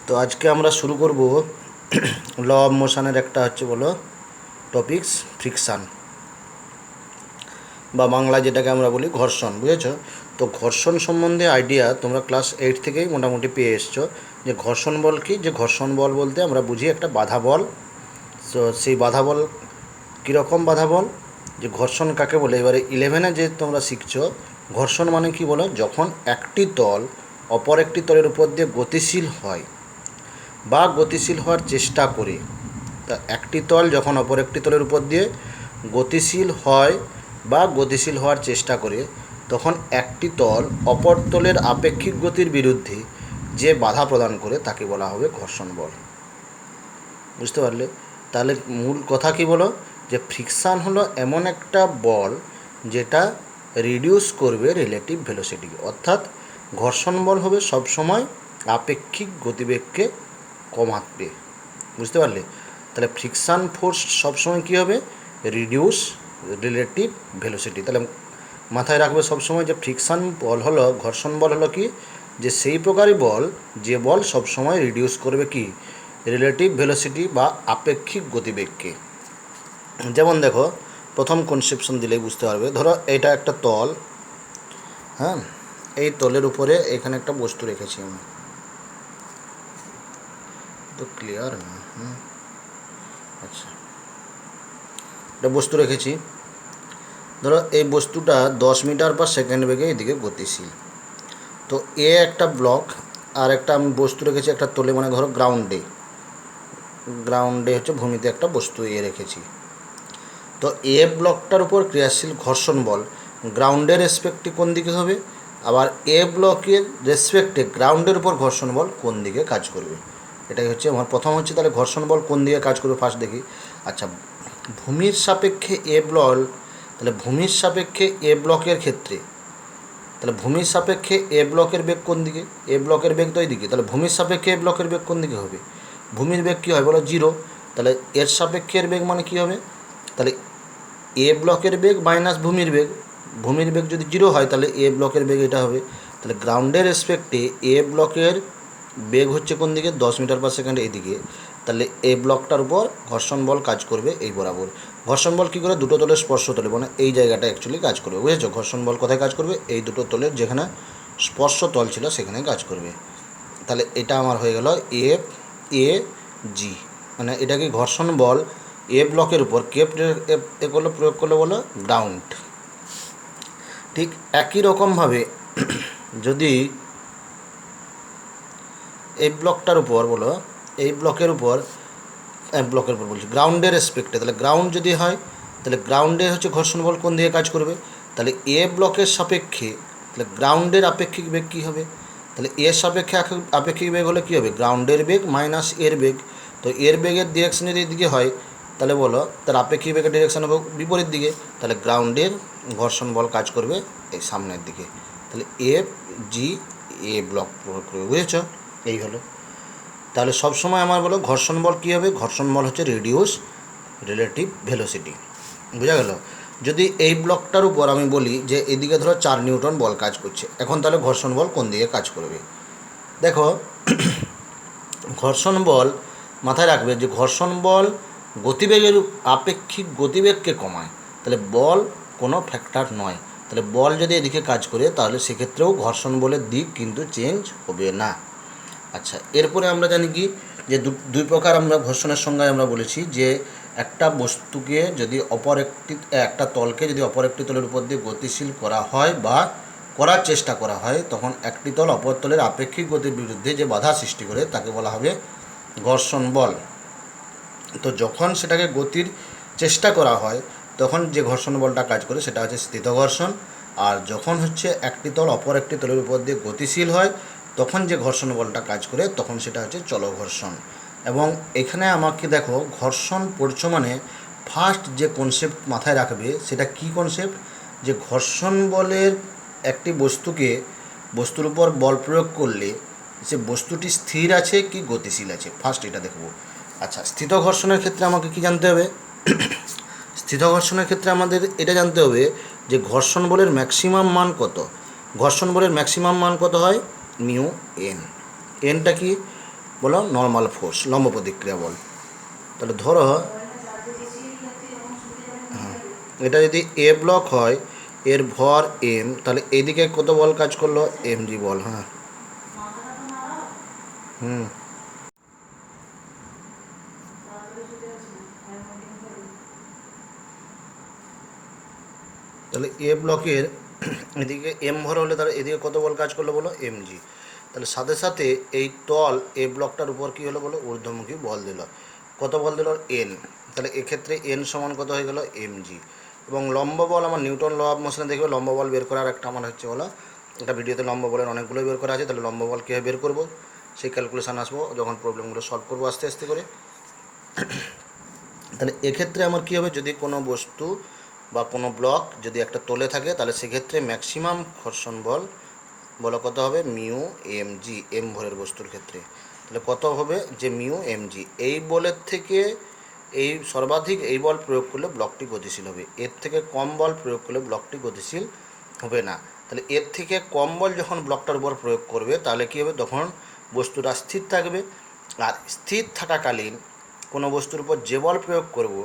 তো আজকে আমরা শুরু করব ল অফ মোশনের একটা হচ্ছে বলো টপিকস ফ্রিকশান বা বাংলায় যেটাকে আমরা বলি ঘর্ষণ, বুঝেছো? তো ঘর্ষণ সম্বন্ধে আইডিয়া তোমরা ক্লাস 8 থেকেই মোটামুটি পেয়ে এসছো যে ঘর্ষণ বল কি। যে ঘর্ষণ বল বলতে আমরা বুঝি একটা বাধা বল। তো সেই বাধা বল কীরকম বাধা বল, যে ঘর্ষণ কাকে বলে। এবারে 11-এ যে তোমরা শিখছো ঘর্ষণ মানে কি বলো, যখন একটি তল অপর একটি তলের উপর দিয়ে গতিশীল হয় বা গতিশীল হওয়ার চেষ্টা করে। তা একটি তল যখন অপর একটি তলের উপর দিয়ে গতিশীল হয় বা গতিশীল হওয়ার চেষ্টা করে, তখন একটি তল অপর তলের আপেক্ষিক গতির বিরুদ্ধে যে বাধা প্রদান করে তাকে বলা হবে ঘর্ষণ বল। বুঝতে পারলে? তাহলে মূল কথা কি বলো, যে ফ্রিকশান হলো এমন একটা বল যেটা রিডিউস করবে রিলেটিভ ভেলোসিটিকে, অর্থাৎ ঘর্ষণ বল হবে সবসময় আপেক্ষিক গতিবেগকে কমাবে। বুঝতে পারলে? তাহলে ফ্রিকশান ফোর্স সবসময় কী হবে, রিডিউস রিলেটিভ ভেলোসিটি। তাহলে মাথায় রাখবে সবসময় যে ফ্রিকশান বল হলো, ঘর্ষণ বল হলো কি, যে সেই প্রকারই বল যে বল সবসময় রিডিউস করবে কি, রিলেটিভ ভেলোসিটি বা আপেক্ষিক গতিবেগকে। যেমন দেখো, প্রথম কনসেপশন দিলেই বুঝতে পারবে। ধরো এটা একটা তল, হ্যাঁ, এই তলের উপরে এখানে একটা বস্তু রেখেছি আমি, তো ক্লিয়ার না। আচ্ছা, একটা বস্তু রেখেছি। ধরো এই বস্তুটা 10 মিটার পার সেকেন্ড বেগে এদিকে গতিশীল। তো এ একটা ব্লক, আর একটা আমি বস্তু রেখেছি একটা তলে, মানে ধরো গ্রাউন্ডে হচ্ছে ভূমিতে একটা বস্তু এ রেখেছি। তো এ ব্লকটার উপর ক্রিয়াশীল ঘর্ষণ বল গ্রাউন্ডের রেসপেক্টে কোন দিকে হবে, আবার এ ব্লকের রেসপেক্টে গ্রাউন্ডের উপর ঘর্ষণ বল কোন দিকে কাজ করবে। এটাই হচ্ছে আমার প্রথম হচ্ছে। তাহলে ঘর্ষণ বল কোন দিকে কাজ করবে ফার্স্ট দেখি। আচ্ছা, ভূমির সাপেক্ষে এ ব্লক, তাহলে ভূমির সাপেক্ষে এ ব্লকের ক্ষেত্রে, তাহলে ভূমির সাপেক্ষে এ ব্লকের বেগ কোন দিকে, এ ব্লকের বেগ তো এই দিকে, তাহলে ভূমির সাপেক্ষে এ ব্লকের বেগ কোন দিকে হবে, ভূমির বেগ কী হয় বলো, 0। তাহলে এর সাপেক্ষে এর বেগ মানে কী হবে, তাহলে এ ব্লকের বেগ মাইনাস ভূমির বেগ, ভূমির বেগ যদি 0 হয় তাহলে এ ব্লকের বেগ এটা হবে। তাহলে গ্রাউন্ডের রেসপেক্টে এ ব্লকের বেগ হচ্ছে কোন দিকে, 10 মিটার পার সেকেন্ড এইদিকে। তাহলে এ ব্লকটার উপর ঘর্ষণ বল কাজ করবে এই বরাবর। ঘর্ষণ বল কী করে, দুটো তলের স্পর্শ তলে, মানে এই জায়গাটা অ্যাকচুয়ালি কাজ করবে। বুঝেছো? ঘর্ষণ বল কোথায় কাজ করবে, এই দুটো তলের যেখানে স্পর্শ তল ছিল সেখানে কাজ করবে। তাহলে এটা আমার হয়ে গেল এফ এ জি, মানে এটা কি ঘর্ষণ বল এ ব্লকের উপর কেপ এগুলো প্রয়োগ করলে বলো গ্রাউন্ড। ঠিক একই রকমভাবে যদি এই ব্লকটার উপর বলো, এই ব্লকের উপর বলছি গ্রাউন্ডের রেসপেক্টে, তাহলে গ্রাউন্ড যদি হয় তাহলে গ্রাউন্ডে হচ্ছে ঘর্ষণ বল কোন দিকে কাজ করবে, তাহলে এ ব্লকের সাপেক্ষে, তাহলে গ্রাউন্ডের আপেক্ষিক বেগ কী হবে, তাহলে এর সাপেক্ষে আপেক্ষিক বেগ হলে কী হবে, গ্রাউন্ডের বেগ মাইনাস এর বেগ। তো এর বেগের ডিরেকশন যদি এদিকে হয় তাহলে বলো তার আপেক্ষিক বেগের ডিরেকশন হবে বিপরীত দিকে, তাহলে গ্রাউন্ডের ঘর্ষণ বল কাজ করবে এই সামনের দিকে। তাহলে এফ জি এ ব্লক প্রয়োগ করবে। বুঝেছ? এই হলো। তাহলে সবসময় আমার বলো ঘর্ষণ বল কী হবে, ঘর্ষণ বল হচ্ছে রিডিউস রিলেটিভ ভেলোসিটি। বোঝা গেল? যদি এই ব্লকটার উপর আমি বলি যে এদিকে ধরো 4 নিউটন বল কাজ করছে, এখন তাহলে ঘর্ষণ বল কোন দিকে কাজ করবে। দেখো, ঘর্ষণ বল মাথায় রাখবে যে ঘর্ষণ বল গতিবেগের আপেক্ষিক গতিবেগকে কমায়। তাহলে বল কোনো ফ্যাক্টর নয়। তাহলে বল যদি এদিকে কাজ করে তাহলে সেক্ষেত্রেও ঘর্ষণ বলের দিক কিন্তু চেঞ্জ হবে না। আচ্ছা, এরপরে আমরা জানি কি, যে দুই প্রকার আমরা ঘর্ষণের সংজ্ঞায় আমরা বলেছি যে একটা বস্তুকে যদি একটা তলকে যদি অপর একটি তলের উপর দিয়ে গতিশীল করা হয় বা করার চেষ্টা করা হয়, তখন একটি তল অপর তলের আপেক্ষিক গতির বিরুদ্ধে যে বাধা সৃষ্টি করে তাকে বলা হবে ঘর্ষণ বল। তো যখন সেটাকে গতির চেষ্টা করা হয় তখন যে ঘর্ষণ বলটা কাজ করে সেটা হচ্ছে স্থিত ঘর্ষণ। আর যখন হচ্ছে একটি তল অপর একটি তলের উপর দিয়ে গতিশীল হয় তখন যে ঘর্ষণ বলটা কাজ করে তখন সেটা হচ্ছে চলঘর্ষণ। এবং এখানে আমাকে দেখো, ঘর্ষণ পড়ছো মানে ফার্স্ট যে কনসেপ্ট মাথায় রাখবে সেটা কি কনসেপ্ট, যে ঘর্ষণ বলের একটি বস্তুর উপর বল প্রয়োগ করলে সে বস্তুটি স্থির আছে কি গতিশীল আছে, ফার্স্ট এটা দেখব। আচ্ছা, স্থিত ঘর্ষণের ক্ষেত্রে আমাকে কি জানতে হবে, স্থিত ঘর্ষণের ক্ষেত্রে আমাদের এটা জানতে হবে যে ঘর্ষণ বলের ম্যাক্সিমাম মান কত। ঘর্ষণ বলের ম্যাক্সিমাম মান কত হয়, মিউ এন। এনটা কি, বলো নর্মাল ফোর্স, লম্ব প্রতিক্রিয়া বল। তাহলে ধরো এটা যদি এ ব্লক হয়, এর ভর এম, তাহলে এইদিকে কত বল কাজ করলো? এমজি বল। হ্যাঁ হুম তাহলে এ ব্লকের এদিকে এম ভর হলে তাহলে এদিকে কত বল কাজ করলো বলো? এমজি। তাহলে সাথে সাথে এই তল এ ব্লকটার উপর কী হলো বলো? ঊর্ধ্বমুখী বল দিল। কত বল দিল? এন। তাহলে এক্ষেত্রে এন সমান কত হয়ে গেল? এমজি। এবং লম্ব বল আমার নিউটন ল অফ মোশনে দেখবে লম্ব বল বের করার একটা আমার হচ্ছে বলো, একটা ভিডিওতে লম্ব বলের অনেকগুলোই বের করা আছে। তাহলে লম্ব বল কীভাবে বের করবো সেই ক্যালকুলেশান আসবো যখন প্রবলেমগুলো সলভ করবো আস্তে আস্তে করে। তাহলে এক্ষেত্রে আমার কী হবে? যদি কোনো বস্তু বা কোনো ব্লক যদি একটা তলে থাকে তাহলে সেক্ষেত্রে ম্যাক্সিমাম ঘর্ষণ বল বলো কত হবে? মিউ এম জি, এম ভরের বস্তুর ক্ষেত্রে। তাহলে কত হবে? যে মিউ এম জি। এই বলের থেকে এই সর্বাধিক এই বল প্রয়োগ করলে ব্লকটি গতিশীল হবে, এর থেকে কম বল প্রয়োগ করলে ব্লকটি গতিশীল হবে না। তাহলে এর থেকে কম বল যখন ব্লকটার উপর প্রয়োগ করবে তাহলে কী হবে? তখন বস্তুটা স্থির থাকবে। আর স্থির থাকাকালীন কোনো বস্তুর উপর যে বল প্রয়োগ করব,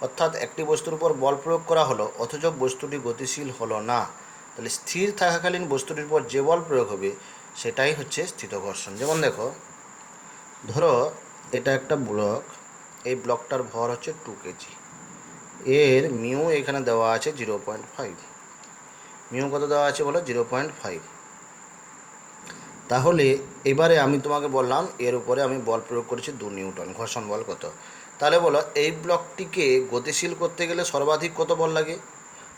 অর্থাৎ একটি বস্তুর উপর বল প্রয়োগ করা হলো অথচ বস্তুটি গতিশীল হলো না, তাহলে স্থির থাকাকালীন বস্তুটির উপর যে বল প্রয়োগ হবে সেটাই হচ্ছে স্থিত ঘর্ষণ। যেমন দেখো, ধরো এটা একটা ব্লক, এই ব্লকটার ভর হচ্ছে 2 কেজি, এর মিউ এখানে দেওয়া আছে 0.5। মিউ কত দেওয়া আছে বলো? 0.5। তাহলে এবারে আমি তোমাকে বললাম এর উপরে আমি বল প্রয়োগ করেছি 2 নিউটন, ঘর্ষণ বল কত? তাহলে বলো এই ব্লকটিকে গতিশীল করতে গেলে সর্বাধিক কত বল লাগে?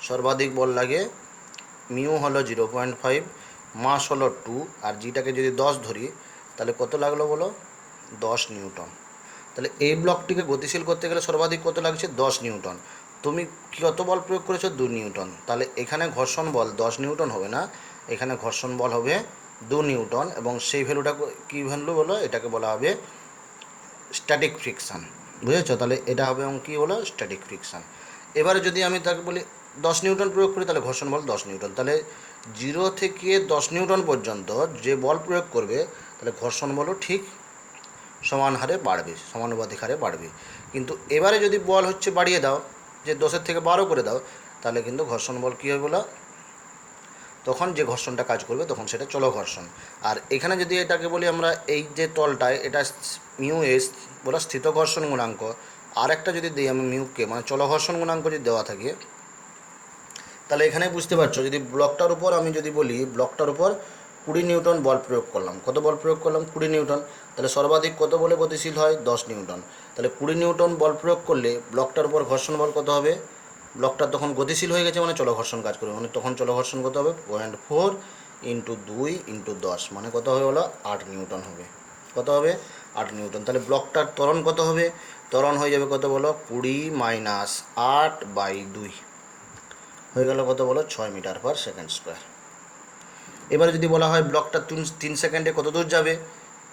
সর্বাধিক বল লাগে, মিউ হলো 0.5, মাস হলো 2, আর জিটাকে যদি 10 ধরি তাহলে কত লাগলো বলো? 10 নিউটন। তাহলে এই ব্লকটিকে গতিশীল করতে গেলে সর্বাধিক কত লাগছে? 10 নিউটন। তুমি কত বল প্রয়োগ করেছো? 2 নিউটন। তাহলে এখানে ঘর্ষণ বল 10 নিউটন হবে না, এখানে ঘর্ষণ বল হবে 2 নিউটন। এবং সেই ভ্যালুটা কী ভ্যালু বলো? এটাকে বলা হবে স্ট্যাটিক ফ্রিকশান। বুঝেছো? তাহলে এটা হবে এবং কী বলো? Static friction. এবারে যদি আমি তাকে বলি 10 নিউটন প্রয়োগ করি তাহলে ঘর্ষণ বল 10 নিউটন। তাহলে 0 থেকে 10 নিউটন পর্যন্ত যে বল প্রয়োগ করবে তাহলে ঘর্ষণ বলও ঠিক সমান হারে বাড়বে, সমানুপাতিক হারে বাড়বে। কিন্তু এবারে যদি বল হচ্ছে বাড়িয়ে দাও, যে 10-এর থেকে 12 করে দাও, তাহলে কিন্তু ঘর্ষণ বল কী হবে বলো? তখন যে ঘর্ষণটা কাজ করবে তখন সেটা চলো ঘর্ষণ। আর এখানে যদি এটাকে বলি আমরা, এই যে তলটায় এটা মিউ এস বলো স্থিত ঘর্ষণ গুণাঙ্ক, আর একটা যদি দিই আমি মিউকে মানে চলো ঘর্ষণ গুণাঙ্ক যদি দেওয়া থাকে, তাহলে এখানে বুঝতে পারছো যদি ব্লকটার উপর আমি যদি বলি ব্লকটার উপর 20 নিউটন বল প্রয়োগ করলাম, কত বল প্রয়োগ করলাম? 20 নিউটন। তাহলে সর্বাধিক কত বলে গতিশীল হয়? 10 নিউটন। তাহলে 20 নিউটন বল প্রয়োগ করলে ব্লকটার উপর ঘর্ষণ বল কত হবে? ব্লকটা তখন গতিশীল হয়ে গেছে মানে চলো ঘর্ষণ কাজ করবে, মানে তখন চলো ঘর্ষণ কত হবে? 0.4 ইন্টু 2 ইন্টু 10 মানে কত হবে বলো? 8 নিউটন হবে। কত হবে? 8 নিউটন। তাহলে ব্লকটার ত্বরণ কত হবে? ত্বরণ হয়ে যাবে কত বলো? 20 মাইনাস 8/2 হয়ে গেল কত বলো? 6 মিটার পার সেকেন্ড স্কোয়ার। এবারে যদি বলা হয় ব্লকটা 3 সেকেন্ডে কত দূর যাবে,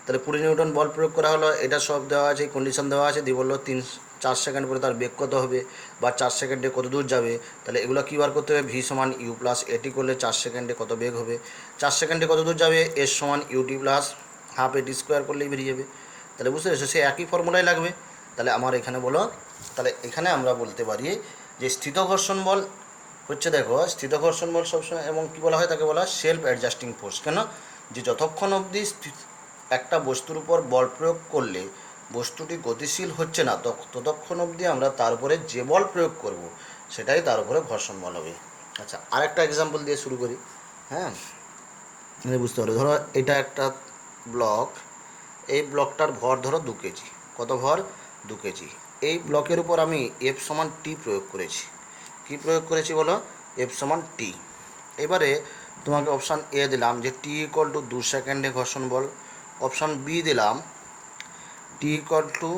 তাহলে 20 নিউটন বল প্রয়োগ করা হলো, এটা সব দেওয়া আছে, কন্ডিশন দেওয়া আছে, দিয়ে বললো 4 সেকেন্ড পরে তার বেগ কত হবে বা 4 সেকেন্ডে কত দূর যাবে। তাহলে এগুলো কী বার করতে হবে? ভি সমান ইউ প্লাস এটি করলে 4 সেকেন্ডে কত বেগ হবে, 4 সেকেন্ডে কত দূর যাবে, এস সমান ইউটি প্লাস হাফ এটি স্কোয়ার করলেই বেরিয়ে যাবে। তাহলে বুঝতে পেরেছো? সে একই ফর্মুলাই লাগবে। তাহলে আমার এখানে বলো, তাহলে এখানে আমরা বলতে পারি যে স্থিত ঘর্ষণ বল হচ্ছে, দেখো স্থিত ঘর্ষণ বল সবসময় এবং কী বলা হয় তাকে বলা হয় সেলফ অ্যাডজাস্টিং ফোর্স। কেন? যে যতক্ষণ অবধি একটা বস্তুর উপর বল প্রয়োগ করলে বস্তুটি গতিশীল হচ্ছে না ততক্ষণ অবধি আমরা তার উপরে যে বল প্রয়োগ করব সেটাই তার উপরে ঘর্ষণ বল হবে। আচ্ছা, আরেকটা এক্সাম্পল দিয়ে শুরু করি। হ্যাঁ, বুঝতে পারো, ধরো এটা একটা ব্লক, এই ব্লকটার ভর ধরো 2 কেজি। কত ভর? 2 কেজি। এই ব্লকের উপর আমি এফ সমান টি প্রয়োগ করেছি। কি প্রয়োগ করেছি বলো? এফ সমান টি। এবারে তোমাকে অপশান এ দিলাম যে টি ইকুয়াল টু 2 সেকেন্ডে ঘর্ষণ বল, অপশান বি দিলাম টি ইকুয়াল টু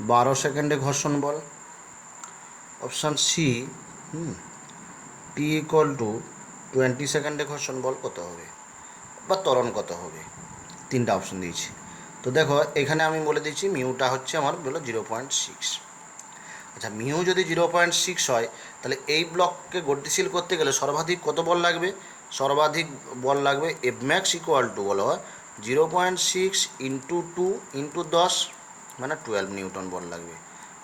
12 সেকেন্ডে ঘর্ষণ বল, option C t equal to 20 সেকেন্ডে ঘর্ষণ বল কত হবে বা ত্বরণ কত হবে। 3টা অপশান দিয়েছি। তো দেখো এখানে আমি বলে দিচ্ছি মিউটা হচ্ছে আমার বলো 0.6। আচ্ছা, মিউ যদি 0.6 হয় তাহলে এই ব্লককে গতিশীল করতে গেলে সর্বাধিক কত বল লাগবে? সর্বাধিক বল লাগবে এফ ম্যাক্স ইকুয়াল টু বলো 0.6 ইন্টু 2 ইন্টু 10 মানে 12 নিউটন বল লাগবে।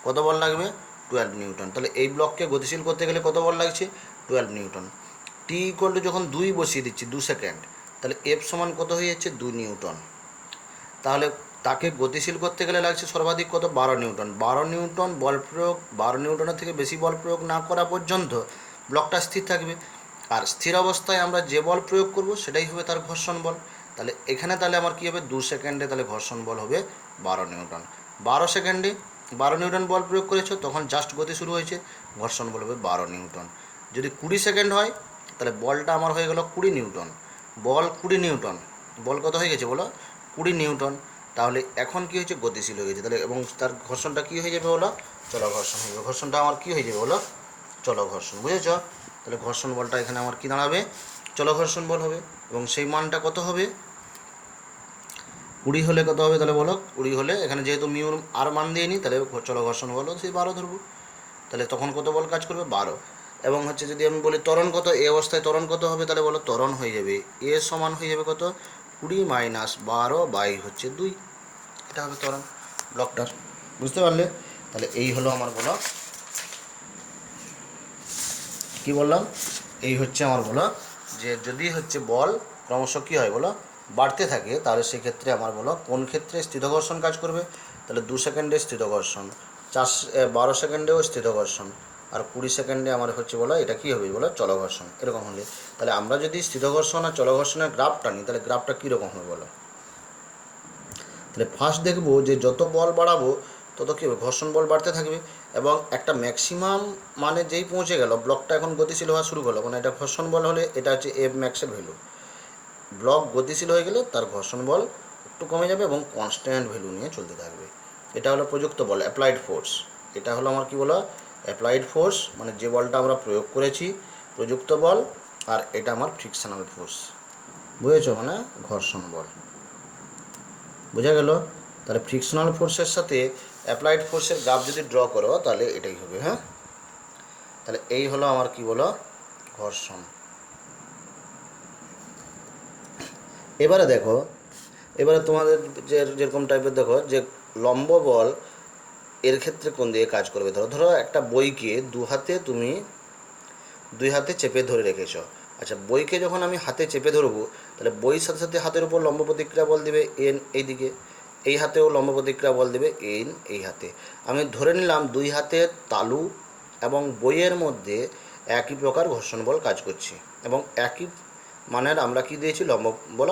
কত বল লাগবে? 12 নিউটন। তাহলে এই ব্লককে গতিশীল করতে গেলে কত বল লাগছে? 12 নিউটন। টি ইকুয়াল টু যখন 2 বসিয়ে দিচ্ছি 2 সেকেন্ড, তাহলে এফ সমান কত হয়ে যাচ্ছে? 2 নিউটন। তাহলে তাকে গতিশীল করতে গেলে লাগছে সর্বাধিক কত? 12 নিউটন। 12 নিউটন বল প্রয়োগ, 12 নিউটনের থেকে বেশি বল প্রয়োগ না করা পর্যন্ত ব্লকটা স্থির থাকবে। আর স্থির অবস্থায় আমরা যে বল প্রয়োগ করব সেটাই হবে তার ঘর্ষণ বল। তাহলে এখানে তাহলে আমার কী হবে? 2 সেকেন্ডে তাহলে ঘর্ষণ বল হবে 12 নিউটন। 12 সেকেন্ডে 12 নিউটন বল প্রয়োগ করেছো, তখন জাস্ট গতি শুরু হয়েছে, ঘর্ষণ বল হবে 12 নিউটন। যদি 20 সেকেন্ড হয় তাহলে বলটা আমার হয়ে গেল 20 নিউটন। বল 20 নিউটন। বল কত হয়ে গেছে বলো? 20 নিউটন। তাহলে এখন কী হয়েছে? গতিশীল হয়ে গেছে। তাহলে এবং তার ঘর্ষণটা কী হয়ে যাবে বলো? চলক ঘর্ষণ হয়ে যাবে। ঘর্ষণটা আমার কী হয়ে যাবে বলো? চলক ঘর্ষণ। বুঝেছ? তাহলে ঘর্ষণ বলটা এখানে আমার কী দাঁড়াবে? চলক ঘর্ষণ বল হবে। এবং সেই মানটা কত হবে? 20 হলে কত হবে তাহলে বলো? 20 হলে এখানে যেহেতু মিউর আর মান দিয়ে নিই, তাহলে চলক ঘর্ষণ বল সেই 12 ধরবো। তাহলে তখন কত বল কাজ করবে? 12। এবং হচ্ছে যদি আমি বলি ত্বরণ কত, এই অবস্থায় ত্বরণ কত হবে তাহলে বলো? ত্বরণ হয়ে যাবে এ সমান হয়ে যাবে কত? 20 মাইনাস 12 বাই হচ্ছে 2। এটা হবে ত্বরণ ব্লকটার। বুঝতে পারলে? তাহলে এই হলো আমার বলো, কি বললাম? এই হচ্ছে আমার বলো যে যদি হচ্ছে বল ক্রমশ কী হয় বলো? বাড়তে থাকে, তাহলে সেক্ষেত্রে আমার বলো কোন ক্ষেত্রে স্থিতঘর্ষণ কাজ করবে? তাহলে 2 সেকেন্ডে স্থিতঘর্ষণ, 12 সেকেন্ডেও স্থিতঘর্ষণ, আর 20 সেকেন্ডে আমার হচ্ছে বলো এটা কী হবে বলো? চলঘর্ষণ। এরকম হলে তাহলে আমরা যদি স্থিতঘর্ষণ আর চলঘর্ষণের গ্রাফটা নিই, তাহলে গ্রাফটা কীরকম হবে বলো? তাহলে ফার্স্ট দেখবো যে যত বল বাড়াবো তত কী হবে? ঘর্ষণ বল বাড়তে থাকবে। এবং একটা ম্যাক্সিমাম মানে যেই পৌঁছে গেল, ব্লকটা এখন গতিশীল হওয়া শুরু করলো, মানে এটা ঘর্ষণ বল হলে এটা হচ্ছে এফ ম্যাক্সের ভ্যালু। ব্লক গতিশীল হয়ে গেলে তার ঘর্ষণ বল একটু কমে যাবে এবং কনস্ট্যান্ট ভ্যালু নিয়ে চলতে থাকবে। এটা হলো প্রযুক্ত বল, অ্যাপ্লাইড ফোর্স। এটা হলো আমার কী বলো? অ্যাপ্লাইড ফোর্স, মানে যে বলটা আমরা প্রয়োগ করেছি, প্রযুক্ত বল। আর এটা আমার ফ্রিকশনাল ফোর্স। বুঝেছো? মানে ঘর্ষণ বল। বোঝা গেল? তাহলে ফ্রিকশনাল ফোর্সের সাথে অ্যাপ্লাইড ফোর্সের গ্রাফ যদি ড্র করো তাহলে এটাই হবে। হ্যাঁ, তাহলে এই হলো আমার কি বলো? ঘর্ষণ। এবারে দেখো, এবারে তোমাদের যেরকম টাইপের দেখো যে লম্ব বল এর ক্ষেত্রে কোন দিকে কাজ করবে। ধরো ধরো একটা বইকে দুই হাতে চেপে ধরে রেখেছো। আচ্ছা, বইকে যখন আমি হাতে চেপে ধরবো, তাহলে বইয়ের সাথে সাথে হাতের উপর লম্ব প্রতিক্রিয়া বল দেবে এন এইদিকে, এই হাতেও লম্ব প্রতিক্রিয়া বল দেবে এন এই হাতে। আমি ধরে নিলাম দুই হাতের তালু এবং বইয়ের মধ্যে একই প্রকার ঘর্ষণ বল কাজ করছে এবং একই মানের আমরা কি দিয়েছি? লম্ব বল,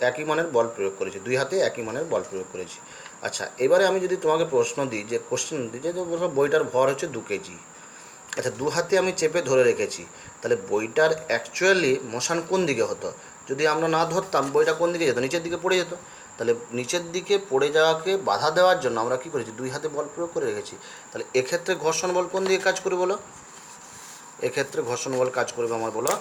একই মানের বল প্রয়োগ করেছি, দুই হাতে একই মানের বল প্রয়োগ করেছি। আচ্ছা, এবারে আমি যদি তোমাকে প্রশ্ন দিই, যে কোশ্চেন দিই যে বইটার ভর হচ্ছে 2 কেজি। আচ্ছা, দু হাতে আমি চেপে ধরে রেখেছি, তাহলে বইটার অ্যাকচুয়ালি মোশন কোন দিকে হতো? যদি আমরা না ধরতাম, বইটা কোন দিকে যেত? নিচের দিকে পড়ে যেত। তাহলে নিচের দিকে পড়ে যাওয়াকে বাধা দেওয়ার জন্য আমরা কী করেছি? দুই হাতে বল প্রয়োগ করে রেখেছি। তাহলে এক্ষেত্রে ঘর্ষণ বল কোন দিকে কাজ করবে বলো? এক্ষেত্রে ঘর্ষণ বল কাজ করবে আমার বলো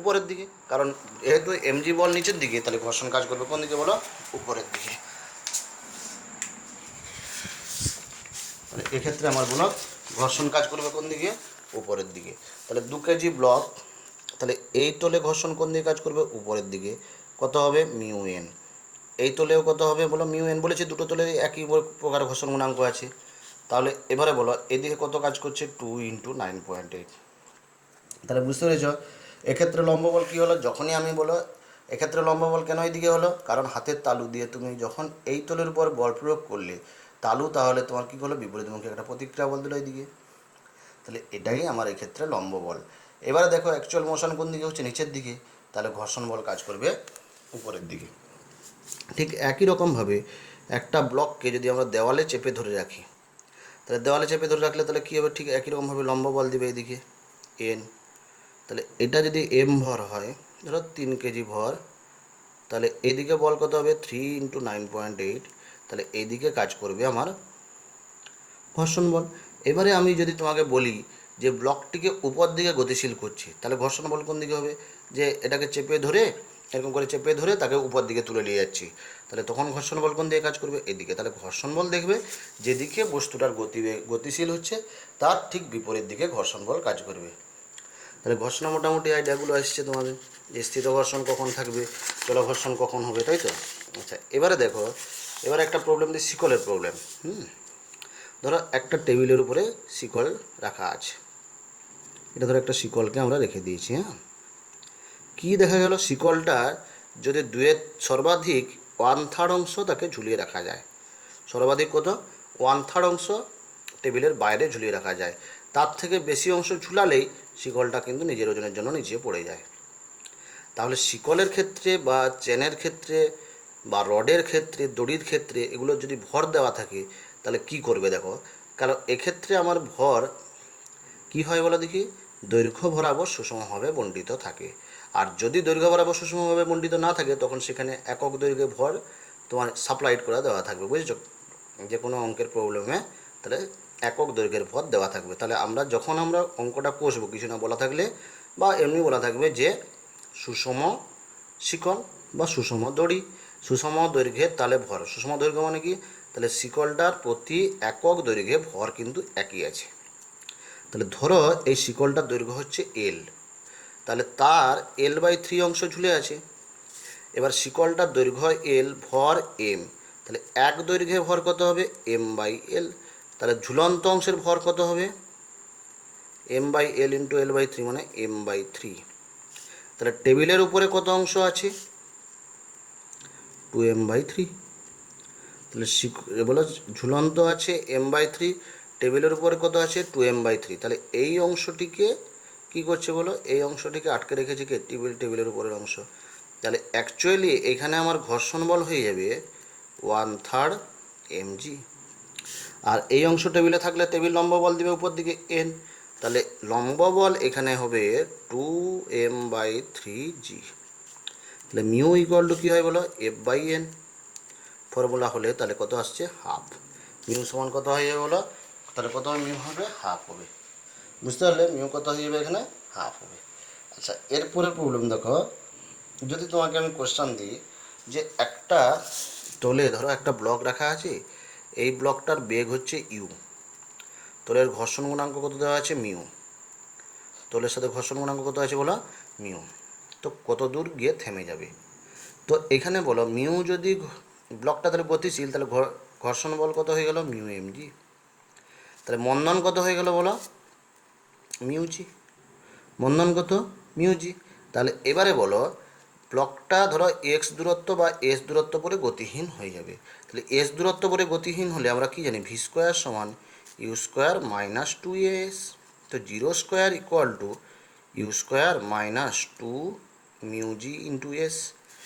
উপরের দিকে, কারণ যেহেতু এমজি বল নিচের দিকে, তাহলে ঘর্ষণ কাজ করবে কোন দিকে বলো? উপরের দিকে। তাহলে এক্ষেত্রে আমার বলো ঘর্ষণ কাজ করবে কোন দিকে? উপরের দিকে। তাহলে 2 কেজি ব্লক, তাহলে এই তলে ঘর্ষণ কোন দিকে কাজ করবে? উপরের দিকে। কত হবে? Mu N. এই তলেও কত হবে বলো? Mu N. বলেছি দুটো তলে একই প্রকার ঘর্ষণ গুণাঙ্ক আছে। তাহলে এবারে বলো এদিকে কত কাজ করছে? 2 × 9.8। তাহলে বুঝতে পেরেছ? এক্ষেত্রে লম্ব বল কী হলো? যখনই আমি বলো এক্ষেত্রে লম্ব বল কেন এইদিকে হলো? কারণ হাতের তালু দিয়ে তুমি যখন এই তলের উপর বল প্রয়োগ করলে তালু, তাহলে তোমার কী হলো? বিপরীতমুখী একটা প্রতিক্রিয়া বল দিল এইদিকে। তাহলে এটাই আমার এক্ষেত্রে লম্ব বল। এবারে দেখো অ্যাকচুয়াল মোশন কোন দিকে হচ্ছে? নিচের দিকে। তাহলে ঘর্ষণ বল কাজ করবে উপরের দিকে। ঠিক একই রকমভাবে একটা ব্লককে যদি আমরা দেওয়ালে চেপে ধরে রাখি, তাহলে দেওয়ালে চেপে ধরে রাখলে তাহলে কী হবে? ঠিক একই রকমভাবে লম্ব বল দিবে এদিকে এন। তাহলে এটা যদি এম ভর হয়, ধরো 3 কেজি ভর, তাহলে এদিকে বল কত হবে? 3 × 9.8। তাহলে এইদিকে কাজ করবে আমার ঘর্ষণ বল। এবারে আমি যদি তোমাকে বলি যে ব্লকটিকে উপর দিকে গতিশীল করছি, তাহলে ঘর্ষণ বল কোন দিকে হবে? যে এটাকে চেপে ধরে, এরকম করে চেপে ধরে তাকে উপর দিকে তুলে নিয়ে যাচ্ছি, তাহলে তখন ঘর্ষণ বল কোন দিকে কাজ করবে? এদিকে। তাহলে ঘর্ষণ বল দেখবে যেদিকে বস্তুটার গতিশীল হচ্ছে তার ঠিক বিপরীত দিকে ঘর্ষণ বল কাজ করবে। তাহলে ঘর্ষণা মোটামুটি আইডিয়াগুলো আসছে তোমাদের, যে স্থিত ঘর্ষণ কখন থাকবে, চলঘর্ষণ কখন হবে, তাই তো? আচ্ছা, এবারে দেখো, এবারে একটা প্রবলেম দিই, শিকলের প্রবলেম। ধরো একটা টেবিলের উপরে শিকল রাখা আছে, এটা ধরো একটা শিকলকে আমরা রেখে দিয়েছি। হ্যাঁ, কি দেখা গেল, শিকলটা যদি দুয়ের সর্বাধিক 1/3 অংশ তাকে ঝুলিয়ে রাখা যায়, সর্বাধিক কত, 1/3 অংশ টেবিলের বাইরে ঝুলিয়ে রাখা যায়, তার থেকে বেশি অংশ ঝুলালেই শিকলটা কিন্তু নিজের ওজনের জন্য নিচে পড়ে যায়। তাহলে শিকলের ক্ষেত্রে বা চেনের ক্ষেত্রে বা রডের ক্ষেত্রে, দড়ির ক্ষেত্রে এগুলো যদি ভর দেওয়া থাকে তাহলে কি করবে দেখো। কারণ এক্ষেত্রে আমার ভর কি হয় বলো দেখি, দৈর্ঘ্য বরাবর সুষমভাবে বণ্টিত থাকে। আর যদি দৈর্ঘ্য বরাবর সুষমভাবে বণ্টিত না থাকে তখন সেখানে একক দৈর্ঘ্যে ভর তোমার সাপ্লাইড করে দেওয়া থাকবে, বুঝেছো? যে কোনো অঙ্কের প্রবলেমে তাহলে একক দৈর্ঘ্যের ভর দেওয়া থাকবে। তাহলে আমরা যখন আমরা অঙ্কটা কষবো, কিছু না বলা থাকলে বা এমনি বলা থাকবে যে সুষম শিকল বা সুষম দড়ি, সুষম দৈর্ঘ্যের তালে ভর, সুষম দৈর্ঘ্য মানে কি, তাহলে শিকলটার প্রতি একক দৈর্ঘ্যে ভর কিন্তু একই আছে। তাহলে ধরো এই শিকলটার দৈর্ঘ্য হচ্ছে এল, তাহলে তার L/3 অংশ ঝুলে আছে। এবার শিকলটার দৈর্ঘ্য এল, ভর এম, তাহলে এক দৈর্ঘ্যে ভর কত হবে, M/L। তাহলে ঝুলন্ত অংশের ভর কত হবে, M/L ইন্টু L/3 মানে M/3। তাহলে টেবিলের উপরে কত অংশ আছে, 2M/3। তাহলে বলো ঝুলন্ত আছে M/3, টেবিলের উপরে কত আছে, 2M/3। তাহলে এই অংশটিকে কি করছে বলো, এই অংশটিকে আটকে রেখেছে কে, টেবিলের উপরের অংশ। তাহলে অ্যাকচুয়ালি এখানে আমার ঘর্ষণ বল হয়ে যাবে 1/3 mg। আর এই অংশ টেবিলে থাকলে টেবিল লম্ব বল দিবে উপর দিকে n, তাহলে লম্ব বল এখানে হবে 2M/3g। তাহলে মিউ ইকুয়াল টু কী হয় বলো, F/n ফর্মুলা হলে তাহলে কত আসছে, হাফ। মিউ সমান কত হয়ে যাবে বলো, তাহলে কত মিউ হবে, হাফ হবে। বুঝতে পারলে, মিউ কত হয়ে যাবে এখানে, হাফ হবে। আচ্ছা, এরপরের প্রবলেম দেখো, যদি তোমাকে আমি কোশ্চান দিই যে একটা তলে ধরো একটা ব্লক রাখা আছে, এই ব্লকটার বেগ হচ্ছে ইউ, তলের ঘর্ষণ গুণাঙ্ক কত দেওয়া আছে, মিউ, তলের সাথে ঘর্ষণ গুণাঙ্ক কত আছে বলো, মিউ, তো কত দূর গিয়ে থেমে যাবে। তো এখানে বলো মিউ যদি, ব্লকটা তাহলে গতিশীল, তাহলে ঘর্ষণ বল কত হয়ে গেল, মিউ mg। তাহলে মন্দন কত হয়ে গেল বলো, মিউজি, মন্দন কত, মিউজি। তাহলে এবারে বলো ব্লকটা ধরো এক্স দূরত্ব বা এস দূরত্ব পরে গতিহীন হয়ে যাবে। তাহলে এস দূরত্ব পরে গতিহীন হলে আমরা কি জানি, v² সমান u² মাইনাস 2as। তো 0² equal to u² minus 2 mu g into s.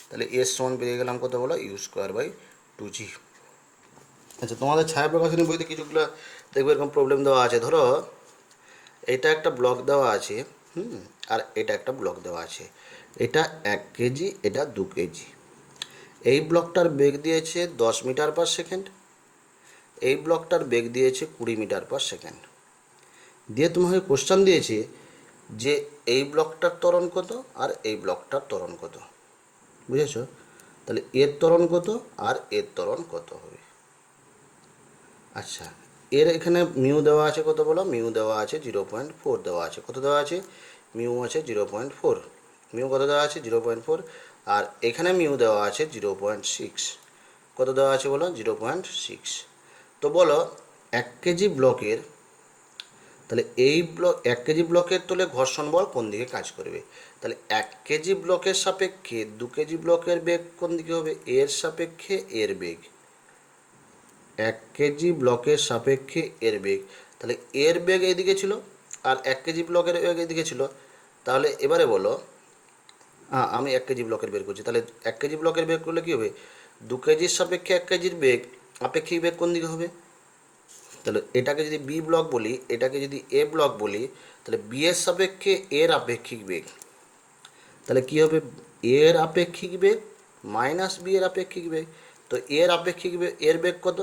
তাহলে এস সমান পেয়ে গেলাম কত বলো, u²/2g। আচ্ছা, তোমাদের ছায়া প্রকাশনী বইতে কিছুগুলো দেখবে এরকম প্রবলেম দেওয়া আছে। ধরো এটা একটা ব্লক দেওয়া আছে, আর এটা একটা ব্লক দেওয়া আছে, এটা 1 কেজি, এটা 2 কেজি। এই ব্লকটার বেগ দিয়েছে 10 মিটার পার সেকেন্ড, এই ব্লকটার বেগ দিয়েছে 20 মিটার পার সেকেন্ড। দিয়ে তোমাকে কোশ্চেন দিয়েছে যে এই ব্লকটার ত্বরণ কত আর এই ব্লকটার ত্বরণ কত, বুঝেছ? তাহলে এর ত্বরণ কত আর এর ত্বরণ কত হবে। আচ্ছা, এর এখানে মিউ দেওয়া আছে কত বলো, মিউ দেওয়া আছে 0.4 দেওয়া আছে, কত দেওয়া আছে, মিউ আছে 0.4, মিউ কত দেওয়া আছে 0.4, আর এখানে মিউ দেওয়া আছে 0.6, কত দেওয়া আছে বলো, 0.6। তো বলো 1 কেজি ব্লকের, তাহলে এই ব্লক 1 কেজি ব্লকের তোলে ঘর্ষণ বল কোন দিকে কাজ করবে। তাহলে 1 কেজি ব্লকের সাপেক্ষে 2 কেজি ব্লকের বেগ কোন দিকে হবে, এর সাপেক্ষে এর বেগ, 1 কেজি ব্লকের সাপেক্ষে এর বেগ। তাহলে এর বেগ এইদিকে ছিল আর 1 কেজি ব্লকের বেগ এইদিকে ছিল। তাহলে এবারে বলো, আমি 1 কেজি ব্লকের বের করছি, তাহলে 1 কেজি ব্লকের বেগ করলে কী হবে, 2 কেজির সাপেক্ষে 1 কেজির বেগ, আপেক্ষিক বেগ কোন দিকে হবে। তাহলে এটাকে যদি বি ব্লক বলি, এটাকে যদি এ ব্লক বলি, তাহলে বি এর সাপেক্ষে এর আপেক্ষিক বেগ, তাহলে কী হবে, এর আপেক্ষিক বেগ মাইনাস বি এর আপেক্ষিক বেগ। তো এর আপেক্ষিক বেগ, এর বেগ কত,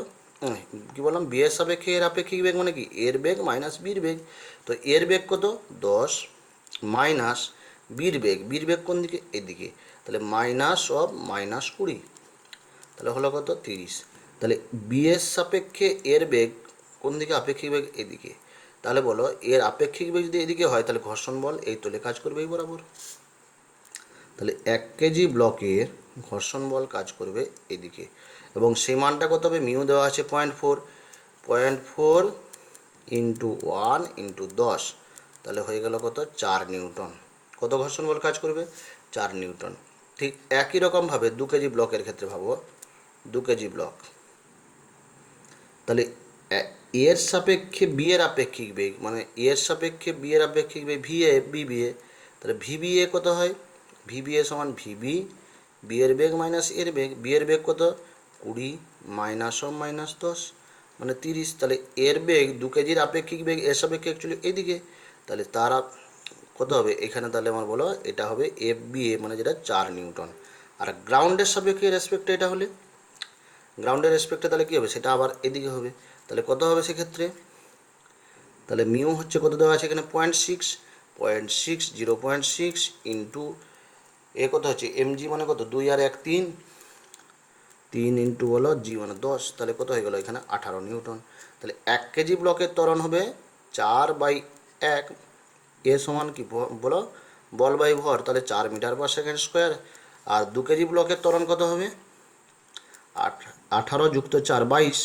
কী বললাম, বি এর সাপেক্ষে এর আপেক্ষিক বেগ মানে কি, এর বেগ মাইনাস বির বেগ। তো এর বেগ কত, 10 মাইনাস বির বেগ, বির বেগ কোন দিকে, এদিকে, তাহলে -20, তাহলে হলো কত, 30। তাহলে বি এর সাপেক্ষে এর বেগ কোন দিকে, আপেক্ষিক বেগ এদিকে। তাহলে বলো এর আপেক্ষিক বেগ যদি এদিকে হয় তাহলে ঘর্ষণ বল এই তলে কাজ করবে এই বরাবর। তাহলে 1 কেজি ব্লকের ঘর্ষণ বল কাজ করবে এদিকে, এবং সেই মানটা কত হবে, মিউ দেওয়া আছে 0.4 ইন্টু 1 × 10, তাহলে হয়ে গেল কত, 4 নিউটন। কত ঘর্ষণ বল কাজ করবে, 4 নিউটন। ঠিক একই রকমভাবে 2 কেজি ব্লকের ক্ষেত্রে ভাবো, 2 কেজি ব্লক, তাহলে এর সাপেক্ষে বি এর আপেক্ষিক বেগ, মানে এর সাপেক্ষে বি এর আপেক্ষিক বেগ বিবিএ, তাহলে ভিবিএ কত হয়, ভিবিএ সমান ভিবি, বি এর বেগ মাইনাস এর বেগ, বি এর বেগ কত 20 -10 মানে 30, তাহলে এর বেগ 2 কেজির আপেক্ষিক বেগ এর সাপেক্ষে অ্যাকচুয়ালি এদিকে, তাহলে তার কত হবে এখানে, তাহলে আমার বলো এটা হবে এফবিএ, মানে যেটা 4 নিউটন। আর গ্রাউন্ডের সাপেক্ষে রেসপেক্টে এটা হলে, গ্রাউন্ডের রেসপেক্টে তাহলে কী হবে, সেটা আবার এদিকে হবে, তাহলে কত হবে সেক্ষেত্রে, তাহলে মিউ হচ্ছে কত দেওয়া আছে এখানে 0.6 0.6 ইন্টু এ কত হচ্ছে এমজি মানে কত 2 আর 1 3 ইন্টু বলো জি মানে 10, তাহলে কত হয়ে গেল এখানে 18 নিউটন। তাহলে 1 কেজি ব্লকের ত্বরণ হবে 4/1, এ সমান কি বলো বল বাই ভর, তাহলে 4 মিটার/সেকেন্ড স্কোয়ার। আর 2 কেজি ব্লকের ত্বরণ কত হবে, 18 যুক্ত 4 22,